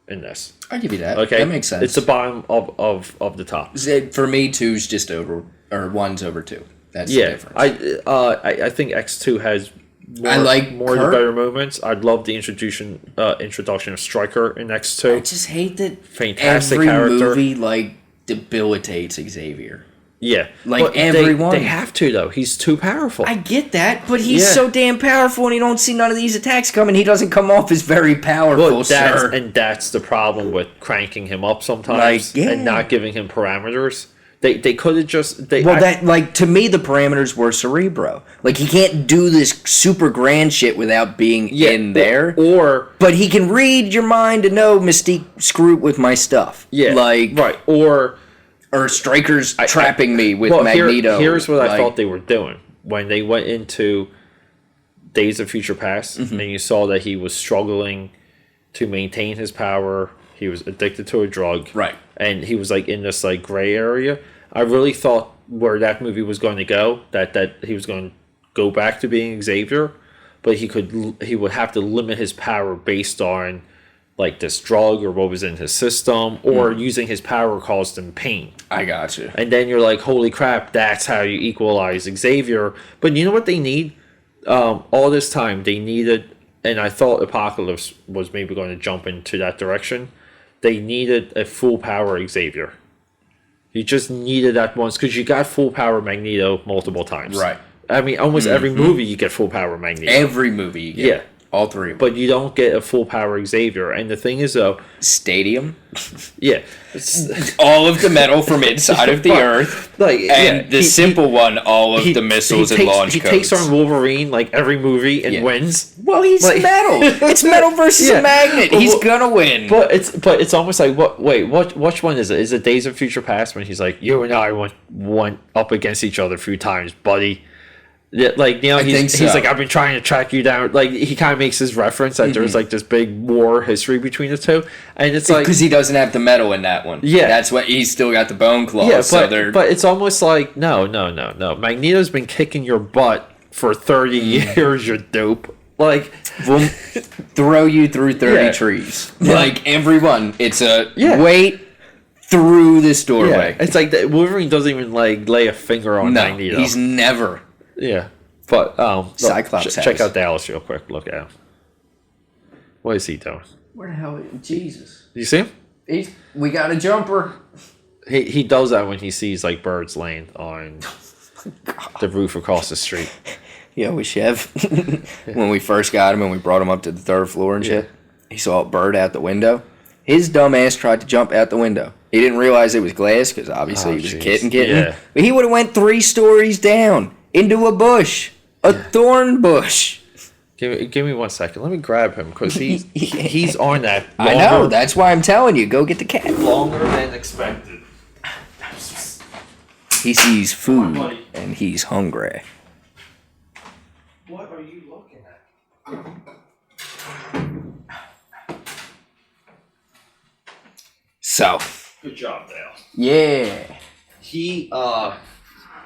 in this. I'll give you that. Okay. That makes sense. It's the bottom of the top. For me, 2's just over, or 1's over 2. That's the difference. I think X2 has more the better moments. I'd love the introduction of Stryker in X2. I just hate that fantastic every character. movie debilitates Xavier. Yeah. Like everyone. They have to though. He's too powerful. I get that, but he's so damn powerful and he don't see none of these attacks coming. He doesn't come off as very powerful, sir. And that's the problem with cranking him up sometimes and not giving him parameters. They could have just to me the parameters were Cerebro. Like he can't do this super grand shit without being in there. But he can read your mind to know Mystique screwed with my stuff. Yeah. Right. Or Stryker's trapping me with Magneto. Here's what I thought they were doing. When they went into Days of Future Past and you saw that he was struggling to maintain his power, he was addicted to a drug. Right. And he was in this gray area. I really thought where that movie was going to go, that he was going to go back to being Xavier, but he would have to limit his power based on this drug or what was in his system, or using his power caused him pain. I got you. And then you're like, holy crap, that's how you equalize Xavier. But you know what they need? All this time they needed, and I thought Apocalypse was maybe going to jump into that direction. They needed a full power Xavier. You just needed that once because you got full power Magneto multiple times. Right. I mean, almost every movie you get full power Magneto. Every movie you get. Yeah. All 3 of them. But you don't get a full power Xavier. And the thing is, though... Stadium? Yeah. All of the metal from inside of the Earth. Simple one, all of the missiles and launch codes. He takes on Wolverine, every movie, and wins. Well, he's metal. It's metal versus a magnet. He's gonna win. But it's almost like, which one is it? Is it Days of Future Past when he's like, you and I went up against each other a few times, buddy? Yeah, he's like, I've been trying to track you down. He kind of makes his reference that there's this big war history between the two, and it's because he doesn't have the metal in that one. Yeah, that's what he's still got the bone claws. Yeah, but it's almost like no. Magneto's been kicking your butt for 30 years. You dope. We'll throw you through 30 trees. Yeah. Everyone, it's a wait through this doorway. Yeah. It's like Wolverine doesn't even lay a finger on Magneto. He's never. Yeah, but Cyclops check out Dallas real quick. Look at him. What is he doing? Where the hell? Jesus! You see him? We got a jumper. He does that when he sees like birds laying on the roof across the street. Yeah, we Chev. When we first got him and we brought him up to the third floor and shit, he saw a bird out the window. His dumb ass tried to jump out the window. He didn't realize it was glass because obviously he was a kitten. Yeah. But he would have went 3 stories down into a bush, a thorn bush. Give me 1 second. Let me grab him because he's on that. I know. That's why I'm telling you, go get the cat. Longer than expected. He sees food and he's hungry. What are you looking at? So. Good job, Dale. Yeah.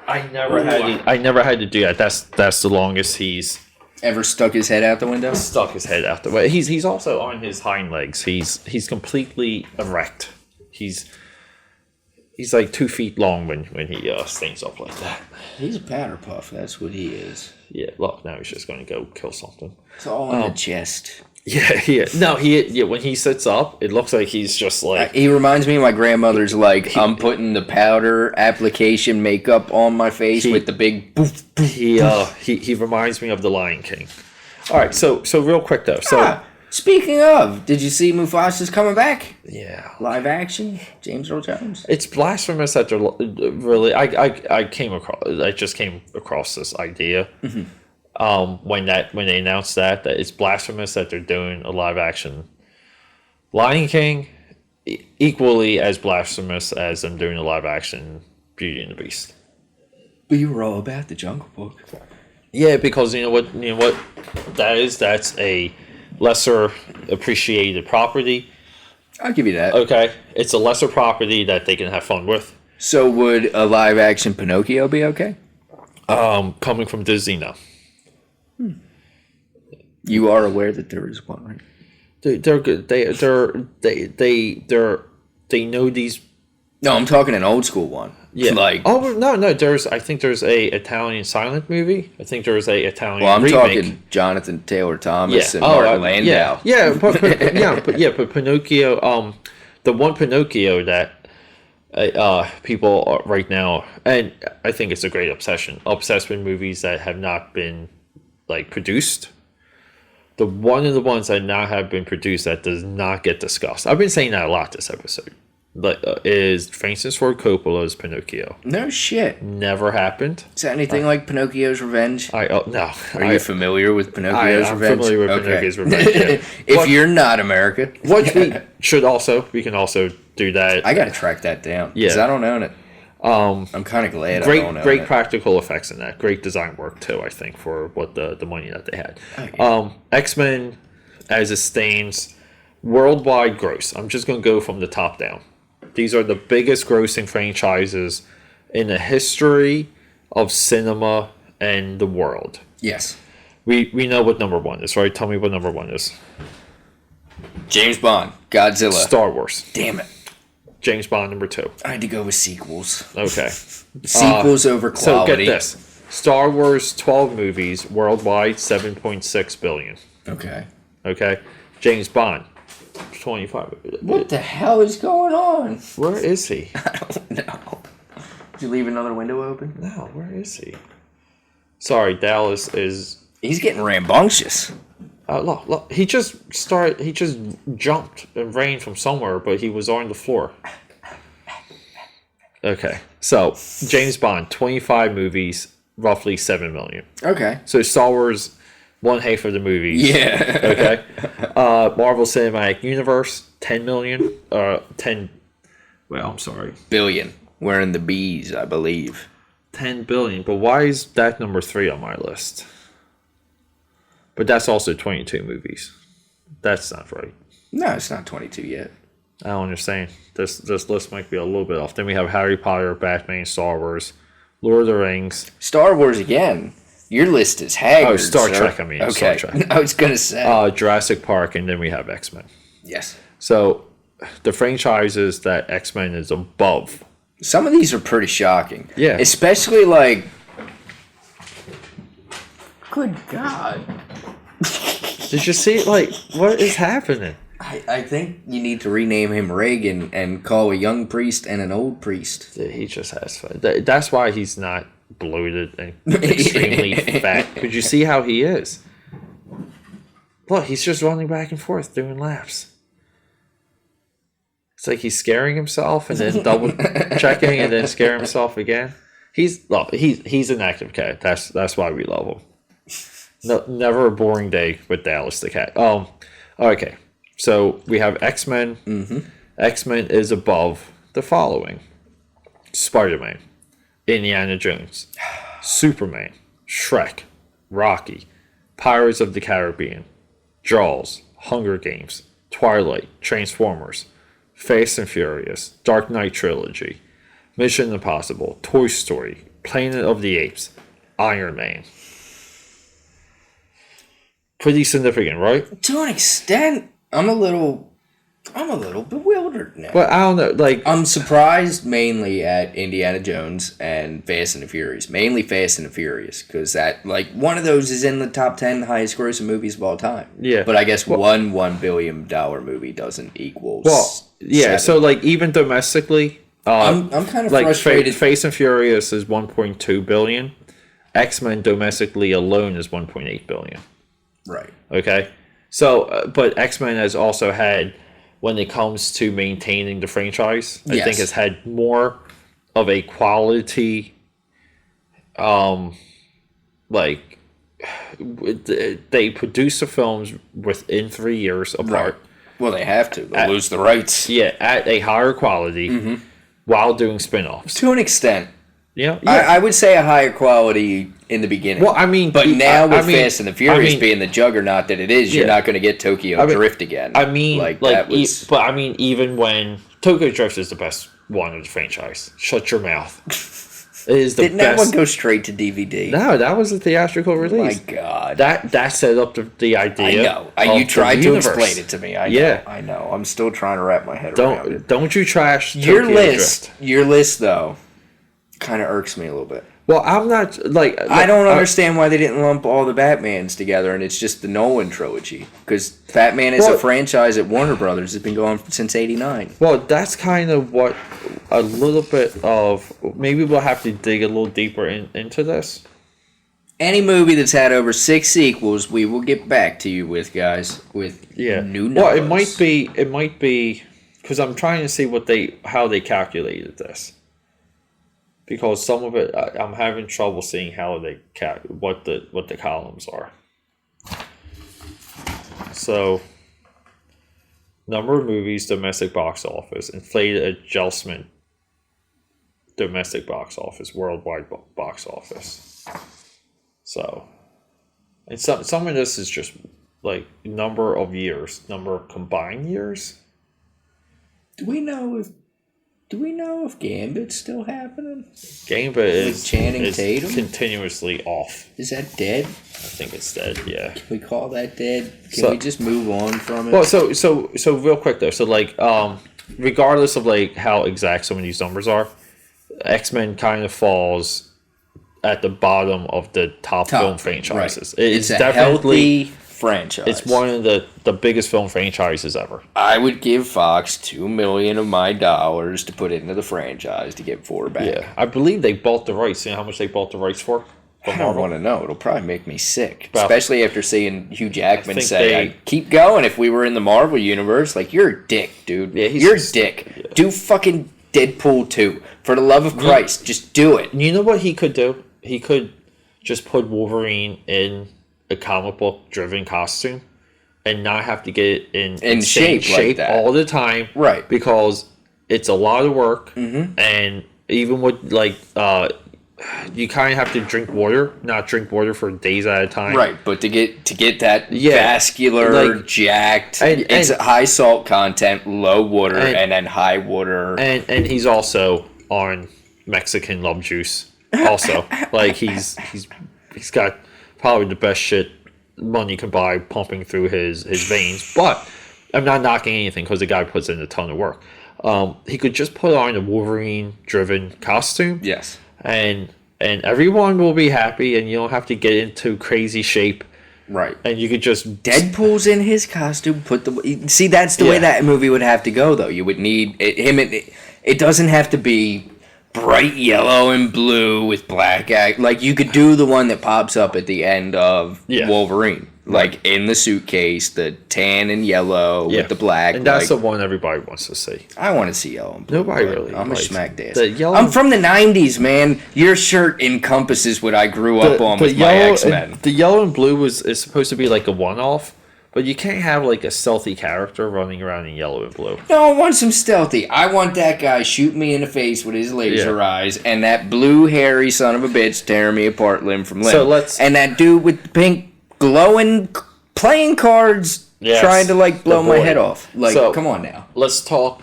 I never had to do that. That's the longest he's ever stuck his head out the window. Stuck his head out the way. He's also on his hind legs. He's completely erect. He's like 2 feet long when he stands up like that. He's a powder puff. That's what he is. Yeah. Look, now he's just going to go kill something. It's all in the chest. Yeah. No, when he sits up, it looks like he's just like... He reminds me of my grandmother's, like, I'm putting the powder application makeup on my face with the big boof, boof, he reminds me of the Lion King. All right, so real quick, though. So speaking of, did you see Mufasa's coming back? Yeah. Live action? James Earl Jones? It's blasphemous that they're really... I just came across this idea. Mm-hmm. When they announced that it's blasphemous that they're doing a live action Lion King, equally as blasphemous as them doing a live action Beauty and the Beast. But you were all about the Jungle Book. Yeah, because you know what that's a lesser appreciated property. I'll give you that. Okay, it's a lesser property that they can have fun with. So would a live action Pinocchio be okay? Coming from Disney, no. You are aware that there is one, right? They're good. They know these. No, I'm talking an old school one. Yeah. Like, no. I think there's a Italian silent movie. I think there's a Italian. Well, I'm remake. talking Jonathan Taylor Thomas and Martin Landau. But Pinocchio. The one Pinocchio that people are right now, and I think it's a great obsessed with movies that have not been like produced. One of the ones that now have been produced that does not get discussed. I've been saying that a lot this episode. Is Francis Ford Coppola's Pinocchio. No shit. Never happened. Is that anything like Pinocchio's Revenge? No. Are you familiar with Pinocchio's Revenge? I'm familiar with Pinocchio's Revenge. Yeah. If you're not America. What we can also do that. I gotta track that down. Yeah. Because I don't own it. I'm kind of glad I don't own it. Great practical effects in that. Great design work too, I think, for what the money that they had. Okay. X-Men, as it stands, worldwide gross. I'm just going to go from the top down. These are the biggest grossing franchises in the history of cinema and the world. Yes. We know what number 1 is, right? Tell me what number 1 is. James Bond, Godzilla, Star Wars. Damn it. James Bond number 2. I had to go with sequels. Okay. Sequels over quality. So get this. Star Wars 12 movies worldwide, 7.6 billion. Okay. James Bond, 25. What the hell is going on? Where is he? I don't know. Did you leave another window open? No, where is he? Sorry, Dallas is... He's getting rambunctious. Look. He just jumped and ran from somewhere, but he was on the floor. Okay. So, James Bond, 25 movies, roughly 7 million. Okay. So, Star Wars, 1/2 of the movies. Yeah. Okay. Marvel Cinematic Universe, 10 million. Billion. We're in the B's, I believe. 10 billion. But why is that number 3 on my list? But that's also 22 movies. That's not right. No, it's not 22 yet. I don't understand. This list might be a little bit off. Then we have Harry Potter, Batman, Star Wars, Lord of the Rings. Star Wars again. Your list is haggard. Oh, Star Trek, I mean. Okay. Star Trek. I was going to say. Jurassic Park, and then we have X-Men. Yes. So, the franchises that X-Men is above. Some of these are pretty shocking. Yeah. Especially like... Good God. Did you see, like, what is happening? I think you need to rename him Reagan and call a young priest and an old priest. He just has fun. That's why he's not bloated and extremely fat. Could you see how he is? Look, he's just running back and forth doing laps. It's like he's scaring himself and then double checking and then scaring himself again. He's an active cat. That's why we love him. No, never a boring day with Dallas the cat. Okay. So we have X-Men. Mm-hmm. X-Men is above the following: Spider-Man, Indiana Jones, Superman, Shrek, Rocky, Pirates of the Caribbean, Jaws, Hunger Games, Twilight, Transformers, Fast and Furious, Dark Knight Trilogy, Mission Impossible, Toy Story, Planet of the Apes, Iron Man. Pretty significant, right? To an extent, I'm a little bewildered now. But I don't know, like, I'm surprised mainly at Indiana Jones and Fast and the Furious. Mainly Fast and the Furious, because that, like, one of those is in the top 10 highest grossing movies of all time. Yeah. But I guess one $1 billion movie doesn't equal. Yeah. 7. So like even domestically, I'm kind of like frustrated. Fast and Furious is 1.2 billion. X-Men domestically alone is 1.8 billion. Right. Okay. So, but X-Men has also had, when it comes to maintaining the franchise, I think has had more of a quality, like, they produce the films within 3 years apart. Right. Well, they have to. They'll lose the rights. Yeah, at a higher quality while doing spin-offs. To an extent. Yeah. I would say a higher quality in the beginning. Well, I mean... But now with Fast and the Furious being the juggernaut that it is, you're not going to get Tokyo Drift again. I mean, that was... but I mean, even when... Tokyo Drift is the best one of the franchise. Shut your mouth. It is the Didn't best... that one go straight to DVD? No, that was a theatrical release. Oh my God. That set up the idea. I know. You tried to universe. explain it to me. I know. I'm still trying to wrap my head around it. Don't you trash Your Tokyo list. Drift. Your list, though, kind of irks me a little bit. Well, I'm not... like I don't understand why they didn't lump all the Batmans together and it's just the Nolan trilogy. Because Batman is a franchise at Warner Brothers. It's been going since '89. Well, that's kind of what a little bit of... Maybe we'll have to dig a little deeper into this. Any movie that's had over 6 sequels, we will get back to you with, guys, with new numbers. Well, it might be because I'm trying to see how they calculated this. Because some of it, I'm having trouble seeing how they what the columns are. So, number of movies, domestic box office, inflated adjustment, domestic box office, worldwide box office. So, and some of this is just like number of years, number of combined years. Do we know if Gambit's still happening? Gambit is Channing Tatum? continuously off. Is that dead? I think it's dead. Yeah. Can we call that dead? Can we just move on from it? Well, so real quick though. So like, regardless of like how exact some of these numbers are, X-Men kind of falls at the bottom of the top film franchises. Right. It's a definitely healthy franchise. It's one of the biggest film franchises ever. I would give Fox $2 million of my dollars to put into the franchise to get 4 back. Yeah, I believe they bought the rights. You know how much they bought the rights for? I don't want to know. It'll probably make me sick, especially after seeing Hugh Jackman say, "I'd keep going if we were in the Marvel universe." Like, you're a dick, dude. Yeah, you're a dick. Yeah. Do fucking Deadpool 2. For the love of Christ, just do it. You know what he could do? He could just put Wolverine in a comic book driven costume and not have to get it in shape like that all the time, right? Because it's a lot of work, and even with like you kind of have to not drink water for days at a time, right? But to get that vascular, like, jacked, it's high salt content, low water, and then high water, and he's also on Mexican love juice. Also, like he's got probably the best shit money can buy pumping through his veins. But I'm not knocking anything because the guy puts in a ton of work. He could just put on a Wolverine-driven costume. Yes. And everyone will be happy, and you don't have to get into crazy shape Right. And you could just Deadpool's in his costume. See, that's the way that movie would have to go, though. You would need him. It doesn't have to be bright yellow and blue with black act. Like, you could do the one that pops up at the end of Wolverine. Like, in the suitcase, the tan and yellow with the black. And that's the one everybody wants to see. I want to see yellow and blue. Nobody really. I'm a smack ass. Yellow, I'm from the 90s, man. Your shirt encompasses what I grew up on with my X-Men. The yellow and blue is supposed to be like a one-off, but you can't have like a stealthy character running around in yellow and blue. No, I want some stealthy. I want that guy shooting me in the face with his laser eyes, and that blue hairy son of a bitch tearing me apart limb from limb. And that dude with the pink glowing playing cards trying to like blow my head off. Like, come on now. Let's talk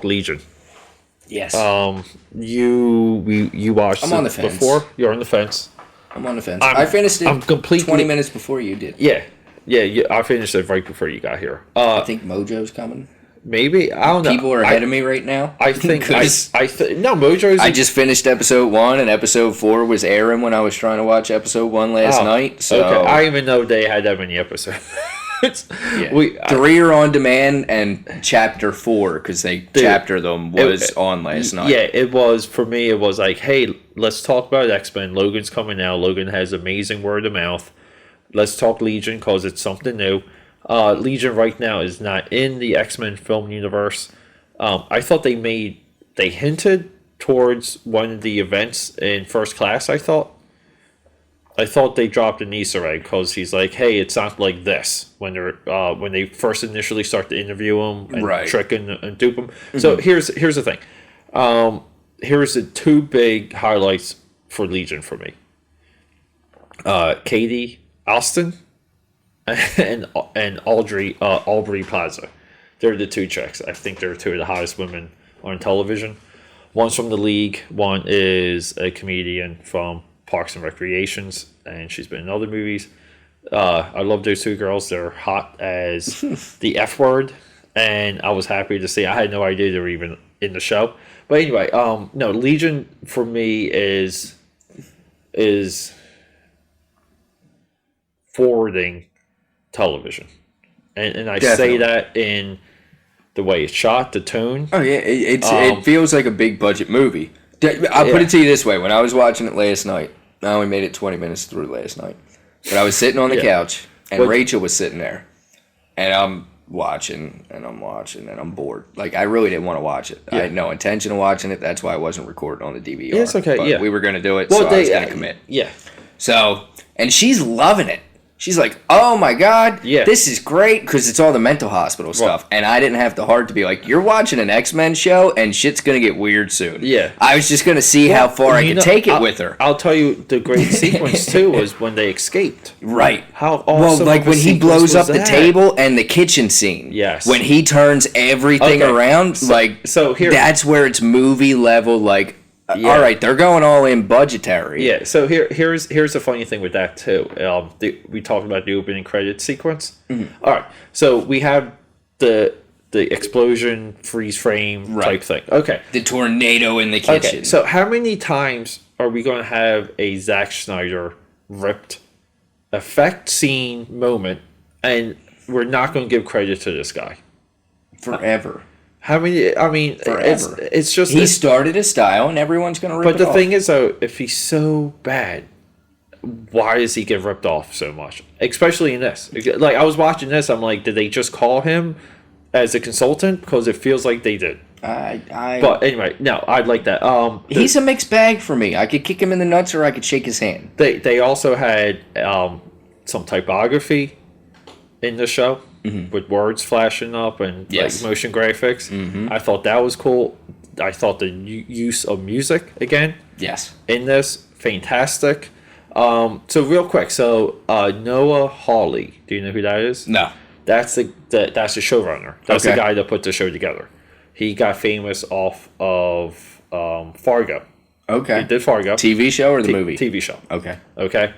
Legion. Yes. You watched I'm on the fence. before? You're on the fence. I'm on the fence. I finished it 20 minutes before you did. Yeah, I finished it right before you got here. I think Mojo's coming. Maybe, I don't know. People are ahead of me right now. I think no, Mojo's. I just finished episode 1, and episode 4 was airing when I was trying to watch episode 1 last night. So okay, I didn't even know they had that many episodes. 3 are on demand, and chapter 4, because chapter them was on last night. Yeah, it was for me. It was like, hey, let's talk about X-Men. Logan's coming out. Logan has amazing word of mouth. Let's talk Legion because it's something new. Legion right now is not in the X-Men film universe. I thought they hinted towards one of the events in First Class. I thought they dropped an Easter egg because he's like, "Hey, it's not like this." When they first initially start to interview him and trick and dupe him. Mm-hmm. So here's the thing. Here's the 2 big highlights for Legion for me. Katie Alston and Aubrey Plaza. They're the 2 chicks. I think they're 2 of the hottest women on television. One's from the League. One is a comedian from Parks and Recreations, and she's been in other movies. I love those 2 girls. They're hot as the F word, and I was happy to see. I had no idea they were even in the show. But anyway, no, Legion for me is forwarding television, and I say that in the way it's shot, the tone. Oh yeah, it feels like a big budget movie. I'll put it to you this way: when I was watching it last night, I only made it 20 minutes through last night, but I was sitting on the couch and Rachel was sitting there, and I'm watching and I'm bored. Like, I really didn't want to watch it. I had no intention of watching it. That's why I wasn't recording on the DVR. Yeah, it's okay. But we were going to do it, so I was going to commit. Yeah. So, and she's loving it. She's like, "Oh my God, this is great," because it's all the mental hospital stuff. And I didn't have the heart to be like, "You're watching an X-Men show and shit's going to get weird soon." Yeah. I was just going to see how far I could take it with her. I'll tell you, the great sequence, too, was when they escaped. Right. How awesome. Well, like when he blows up the table and the kitchen scene. Yes. When he turns everything around, so here, that's where it's movie level, like, all right, they're going all in budgetary. Yeah, so here's the funny thing with that too. We talked about the opening credits sequence. Mm-hmm. All right, so we have the explosion freeze frame type thing. Okay, the tornado in the kitchen. Okay, so how many times are we going to have a Zack Snyder ripped effect scene moment, and we're not going to give credit to this guy? Forever. How many? I mean, forever. It's just he started a style, and everyone's gonna rip it off. But the thing is, though, if he's so bad, why does he get ripped off so much? Especially in this. Like, I was watching this, I'm like, did they just call him as a consultant? Because it feels like they did. But anyway, no, I'd like that. He's a mixed bag for me. I could kick him in the nuts, or I could shake his hand. They also had some typography in the show. Mm-hmm. With words flashing up and like motion graphics. Mm-hmm. I thought that was cool. I thought the use of music again. Yes. In this, fantastic. So real quick, Noah Hawley. Do you know who that is? No. That's the showrunner. That's the guy that put the show together. He got famous off of Fargo. Okay. He did Fargo. TV show or the movie? TV show. Okay. Okay.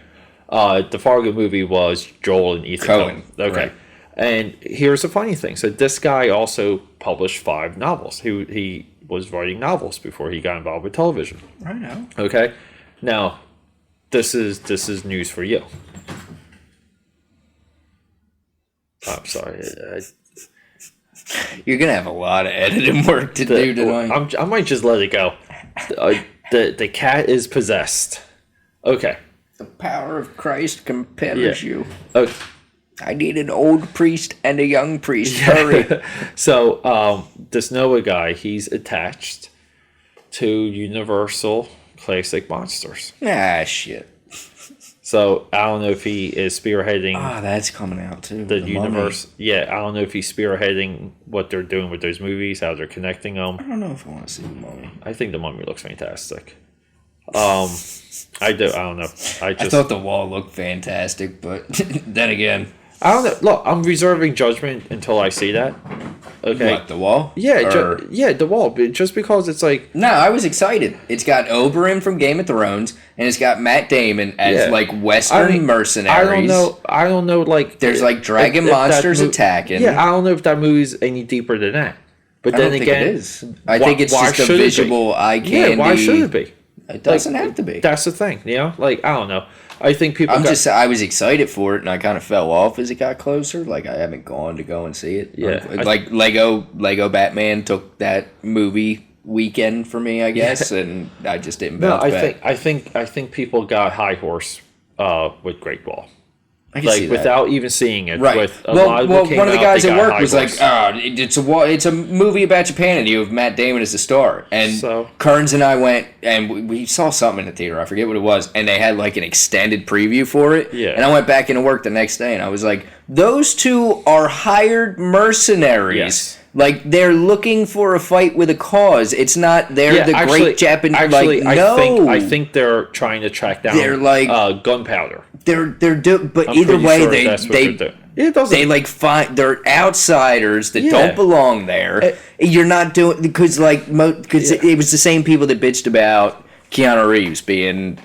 The Fargo movie was Joel and Ethan Coen. Okay. Right. And here's the funny thing. So this guy also published 5 novels. He was writing novels before he got involved with television. Right now. Okay. Now, this is news for you. I'm sorry. You're gonna have a lot of editing work to do tonight. I might just let it go. The cat is possessed. Okay. The power of Christ compels you. Okay. I need an old priest and a young priest. Hurry. So, this Noah guy, he's attached to Universal Classic Monsters. Ah, shit. So, I don't know if he is spearheading... that's coming out, too. The universe. Mummy. Yeah, I don't know if he's spearheading what they're doing with those movies, how they're connecting them. I don't know if I want to see The Mummy. I think The Mummy looks fantastic. I don't know. I thought The Wall looked fantastic, but then again... I don't know. Look, I'm reserving judgment until I see that. Okay. What, The Wall? Yeah, The Wall. Just because it's like... No, I was excited. It's got Oberyn from Game of Thrones, and it's got Matt Damon as, like, Western mercenaries. I don't know, like... There's, like, dragon monsters attacking. Yeah, I don't know if that movie's any deeper than that. But then again... it is. I think it's just a visual eye candy. Yeah, why should it be? It doesn't have to be. That's the thing, you know? Like, I don't know. I think people. I was excited for it, and I kind of fell off as it got closer. Like I haven't gone to go and see it. Yeah, like Lego Batman took that movie weekend for me, I guess, and I just didn't. I think people got high horse with Great Wall. I can see that. Without even seeing it. Right. With one of the guys at work was like, it's a movie about Japan and you have Matt Damon as the star. And Kearns and I went and we saw something in the theater. I forget what it was. And they had like an extended preview for it. Yeah. And I went back into work the next day and I was like, those two are hired mercenaries. Yes. Like they're looking for a fight with a cause. It's not great Japanese. I think they're trying to track down. They're like gunpowder. But either way, they like find they're outsiders that don't belong there. You're not doing because it was the same people that bitched about Keanu Reeves being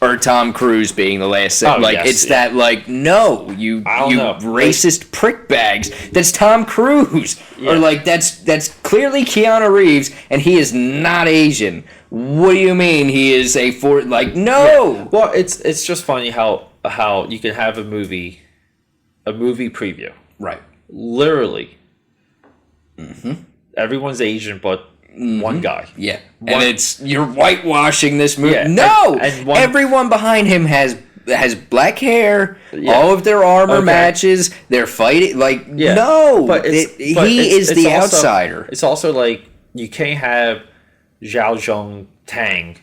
or Tom Cruise being the last. No, you racist prick bags. That's Tom Cruise, or that's clearly Keanu Reeves, and he is not Asian. What do you mean he is no? Yeah. Well, it's just funny how you can have a movie preview, right? Literally, everyone's Asian, but one guy. Yeah, and you're whitewashing this movie. Yeah. No, everyone behind him has black hair. Yeah. All of their armor matches. They're fighting no, but he is the outsider. It's also like you can't have Zhao Zhong Tang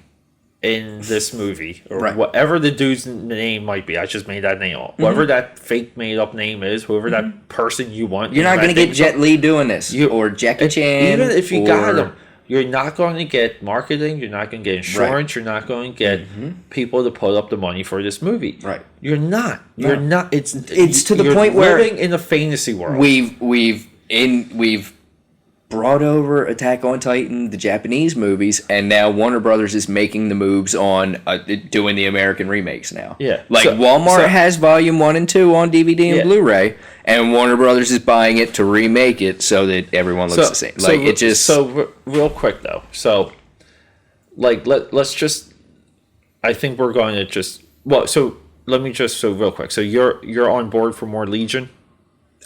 in this movie or whatever the dude's name might be. I just made that name up. Whatever that fake made up name is, whoever that person you want. You're not going to get Jet Li doing this or Jackie Chan. Even if you got him, you're not going to get marketing. You're not going to get insurance. You're not going to get people to put up the money for this movie. Right. You're not. You're not. It's to the point where living in a fantasy world. We've brought over Attack on Titan, the Japanese movies, and now Warner Brothers is making the moves on doing the American remakes now. Yeah. Walmart has Volume 1 and 2 on DVD and Blu-ray, and Warner Brothers is buying it to remake it so that everyone looks the same. So real quick, though. So, let's just... I think we're going to just... Well, so let me just... So real quick. So you're on board for more Legion?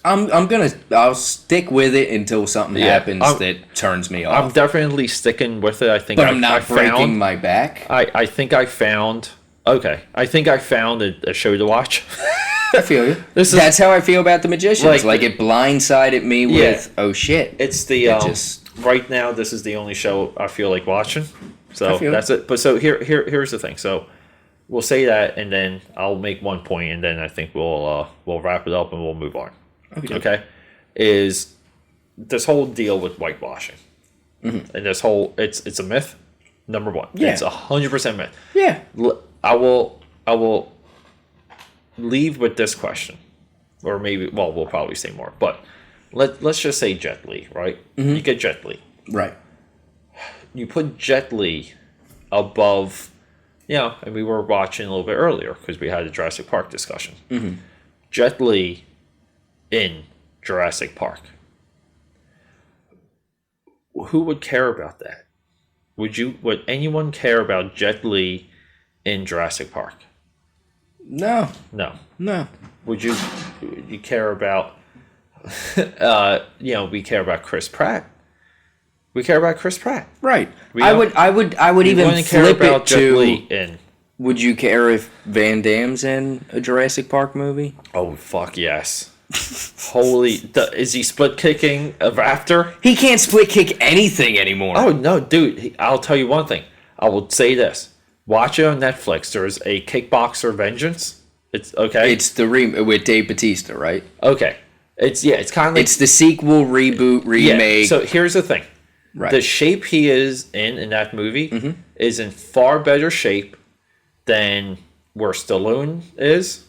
I'll stick with it until something happens that turns me off. I'm definitely sticking with it. I'm not breaking my back. I think I found a show to watch. I feel you. That's how I feel about The Magicians. It blindsided me with, oh shit. It's the right now this is the only show I feel like watching. So that's it. But so here's the thing. So we'll say that and then I'll make one point and then I think we'll wrap it up and we'll move on. Okay, is this whole deal with whitewashing, and this whole it's a myth. Number one, it's 100% myth. Yeah, I will leave with this question, or maybe we'll probably say more, but let's just say Jet Li, right? You get Jet Li, right? You put Jet Li above, and we were watching a little bit earlier because we had a Jurassic Park discussion. Jet Li in Jurassic Park. Who would care about that? Would anyone care about Jet Li in Jurassic Park? No. No. No. Would you? you care about, we care about Chris Pratt. We care about Chris Pratt. Right. We I don't- would We even wouldn't care flip about it Jet to. Li in. Would you care if Van Damme's in a Jurassic Park movie? Oh fuck yes! Is he split kicking a raptor? He can't split kick anything anymore. Oh no, dude! I'll tell you one thing. I will say this: watch it on Netflix. There's a Kickboxer Vengeance. It's okay. It's the with Dave Bautista, right? Okay. It's kind of like It's the sequel, reboot, remake. Yeah. So here's the thing: right. the shape he is in that movie is in far better shape than where Stallone is.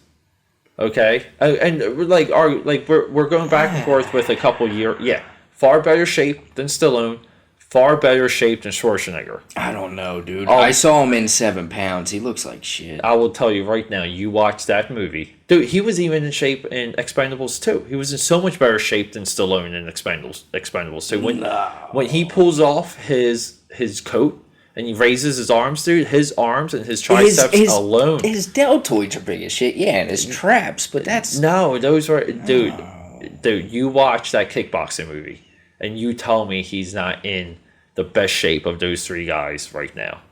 Okay, and we're going back and forth with a couple years. Yeah, far better shape than Stallone, far better shape than Schwarzenegger. I don't know, dude. I saw him in 7 pounds. He looks like shit. I will tell you right now. You watch that movie, dude. He was even in shape in Expendables 2. He was in so much better shape than Stallone in Expendables 2. When he pulls off his coat. And he raises his arms, dude. His arms and his triceps alone. His deltoids are big as shit. Yeah, and his traps, but that's... No, those were... Dude, you watch that kickboxing movie, and you tell me he's not in the best shape of those three guys right now.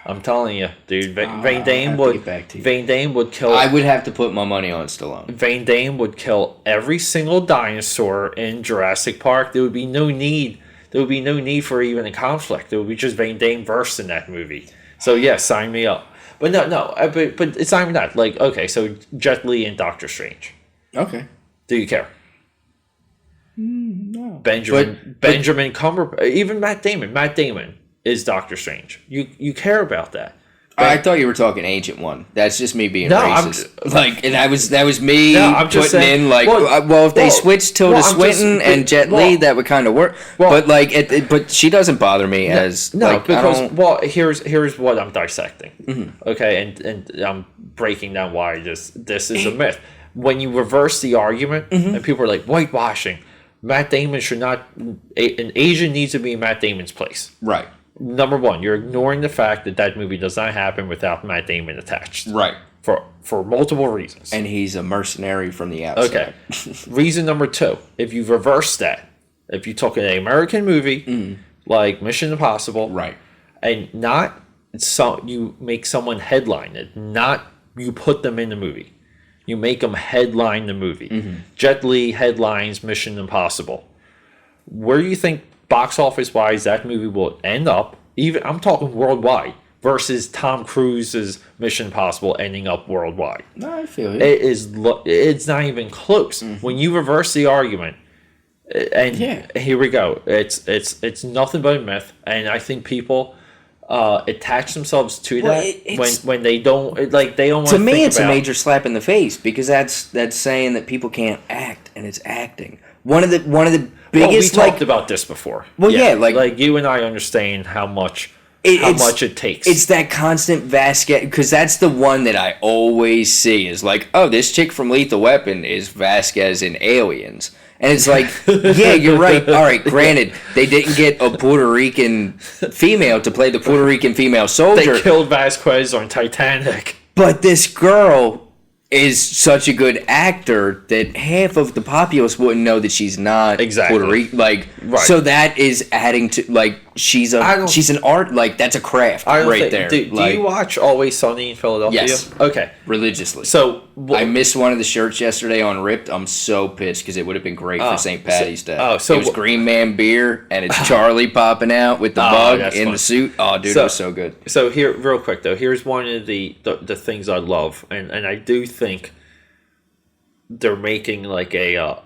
I'm telling you, dude. Van Damme would kill... I would have to put my money on Stallone. Van Damme would kill every single dinosaur in Jurassic Park. There would be no need... There would be no need for even a conflict. There would be just Van Damme verse in that movie. So yeah, sign me up. But but it's not even that. Like, okay, so Jet Li and Doctor Strange. Okay. Do you care? No. Benjamin Cumberbatch, even Matt Damon. Matt Damon is Doctor Strange. You care about that. I thought you were talking Ancient One. That's just me being No, racist. And that was me I'm just putting saying, in if they switched Tilda Swinton and Jet Li, that would kind of work. But but she doesn't bother me as here's what I'm dissecting. Okay, and I'm breaking down why this is a myth. When you reverse the argument, and people are like whitewashing, Matt Damon should not. An Asian needs to be in Matt Damon's place. Right. Number one, you're ignoring the fact that movie does not happen without Matt Damon attached. Right. For multiple reasons. And he's a mercenary from the outside. Okay. Reason number two, if you reverse that, if you took an American movie like Mission Impossible, right, and you make someone headline it, not you put them in the movie. You make them headline the movie. Jet Li headlines Mission Impossible. Where do you think box office wise that movie will end up? Even I'm talking worldwide versus Tom Cruise's Mission Impossible ending up worldwide. No, I feel you. It's not even close. When you reverse the argument, and here we go. It's nothing but a myth, and I think people attach themselves to that when they don't they don't want to. To me, it's a major slap in the face because that's saying that people can't act, and it's acting. One of the biggest. We talked about this before. Well, like you and I understand how much it takes. It's that constant Vasquez, because that's the one that I always see is like, oh, this chick from Lethal Weapon is Vasquez in Aliens. And it's like, yeah, you're right. All right, granted, they didn't get a Puerto Rican female to play the Puerto Rican female soldier. They killed Vasquez on Titanic. But this girl is such a good actor that half of the populace wouldn't know that she's not Puerto Rican. Right. So that is adding to she's an art, that's a craft there. Do you watch Always Sunny in Philadelphia? Yes. Okay. Religiously. So I missed one of the shirts yesterday on Ripped. I'm so pissed because it would have been great for St. Patty's Day. So it was Green Man beer and it's Charlie popping out with the bug in the suit. Oh, dude, it was so good. So here, real quick though, here's one of the things I love, and I do think they're making a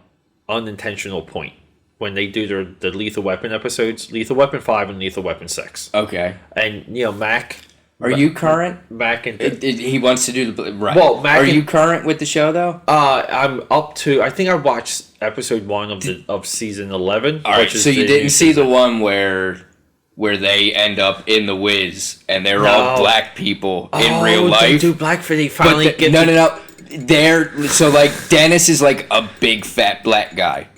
unintentional point when they do the Lethal Weapon episodes, Lethal Weapon 5 and Lethal Weapon 6. Okay. And Mac. Are you current? Mac and he wants to do the right. Well, Mac you current with the show though? I'm up to. I think I watched episode 1 of season 11. All right, so you didn't see the one where they end up in the Wiz and they're all black people in real life. They do blackface. Finally, no. Dennis is a big fat black guy.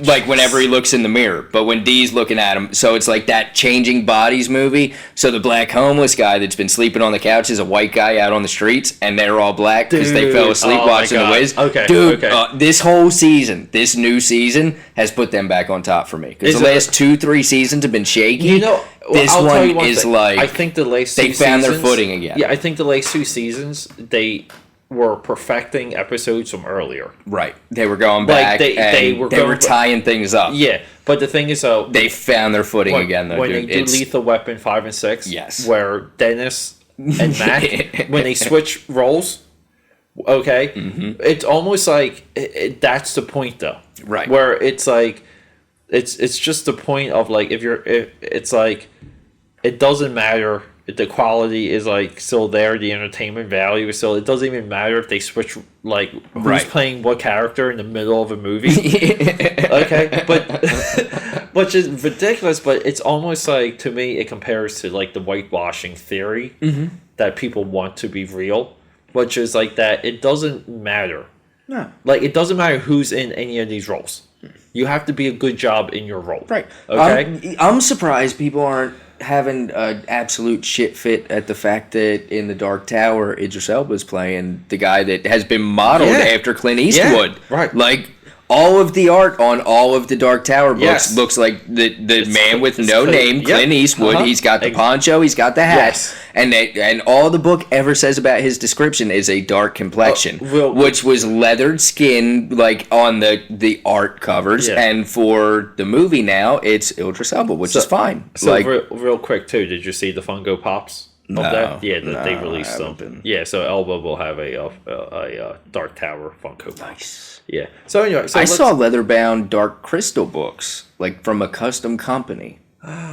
like whenever he looks in the mirror, but when Dee's looking at him, so it's like that changing bodies movie. So the black homeless guy that's been sleeping on the couch is a white guy out on the streets, and they're all black because they fell asleep watching The Wiz. Okay, dude, okay. This whole season, this new season, has put them back on top for me because the last 2-3 seasons have been shaky. You know, this I'll tell you one is thing. like I think the last they two found seasons, their footing again. Yeah, I think the last 2 seasons they were perfecting episodes from earlier. Right, they were going Like, back. they were tying things up. Yeah, but the thing is, They found their footing again, though. When Dude. they do Lethal Weapon 5 and 6, Yes. where Dennis and Mac, when they switch roles, okay, it's almost like that's the point, though. Right. Where it's like, it's just the point of like if it's like, it doesn't matter. The quality is like still there. The entertainment value is still. It doesn't even matter if they switch like who's playing what character in the middle of a movie. Okay, but which is ridiculous. But it's almost like, to me, it compares to like the whitewashing theory that people want to be real, which is like that it doesn't matter. No. Like, it doesn't matter who's in any of these roles. You have to be a good job in your role. Right. Okay. I'm surprised people aren't having an absolute shit fit at the fact that in The Dark Tower, Idris Elba's playing the guy that has been modeled after Clint Eastwood. Yeah, right. Like, all of the art on all of the Dark Tower books looks like the man with no name, Clint Eastwood. He's got the poncho, he's got the hat, and all the book ever says about his description is a dark complexion, which was leathered skin, like on the art covers, and for the movie now it's Idris Elba, which is fine. So like, real quick too, did you see the Funko Pops? Of that? Yeah, they released them. Yeah, so Elba will have a Dark Tower Funko Pop. Nice. Yeah. So anyway, I saw leather-bound Dark Crystal books, like from a custom company.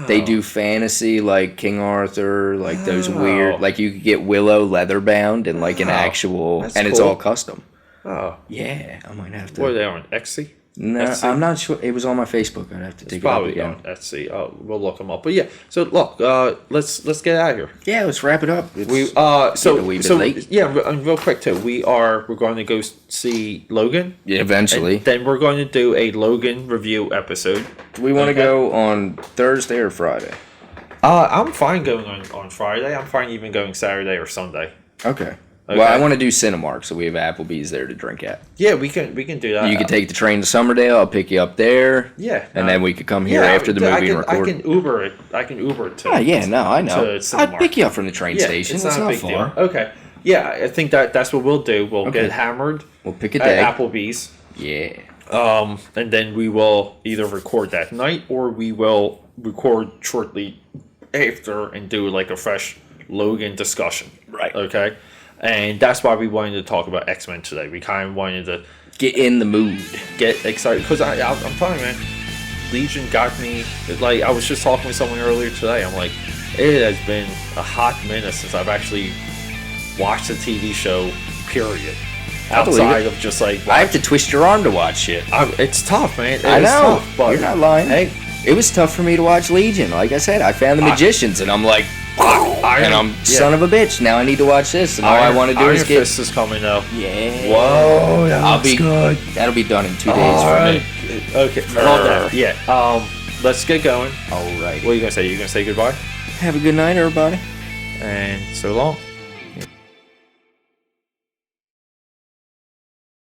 They do fantasy, like King Arthur, like those weird, like you could get Willow leather-bound and like an actual, and it's all custom. Oh. Yeah, I might have to. What are they on? Etsy? No, Etsy? I'm not sure. It was on my Facebook. I'd have to dig it up Probably again. on Etsy. Oh, we'll look them up. But yeah, so look, let's get out of here. Yeah, let's wrap it up. It's We a wee bit late. yeah, and real quick too. We're going to go see Logan. Yeah, eventually. And then we're going to do a Logan review episode. Do we want to go on Thursday or Friday? I'm fine going on Friday. I'm fine even going Saturday or Sunday. Okay. Well, I want to do Cinemark, so we have Applebee's there to drink at. Yeah, we can do that. You can take the train to Summerdale. I'll pick you up there. Yeah, and then we could come here after the movie and record. I can Uber it. I can Uber it to. Oh, yeah, no, I know. To Cinemark. I'd pick you up from the train station. It's not not a big far. deal. Okay. Yeah, I think that's what we'll do. We'll get hammered. We'll pick a day. At Applebee's. Yeah. And then we will either record that night or we will record shortly after and do like a fresh Logan discussion. Right. Okay. And that's why we wanted to talk about X-Men today. We kind of wanted to get in the mood, get excited because I'm telling you, man, Legion got me. Like, I was just talking with someone earlier today. I'm like, it has been a hot minute since I've actually watched a TV show. Period. Outside of just like I have to twist your arm to watch shit. It's tough, man. I know. Tough, but you're not lying. Hey, it was tough for me to watch Legion. Like I said, I found the Magicians, and I'm like, son of a bitch. Now I need to watch this, and all I want to do is get. Iron Fist is coming out. Yeah. Whoa, that looks good. That'll be done in 2 days for me. Okay. Hold that. Yeah. Let's get going. All right. What are you gonna say? You gonna say goodbye? Have a good night, everybody. And so long.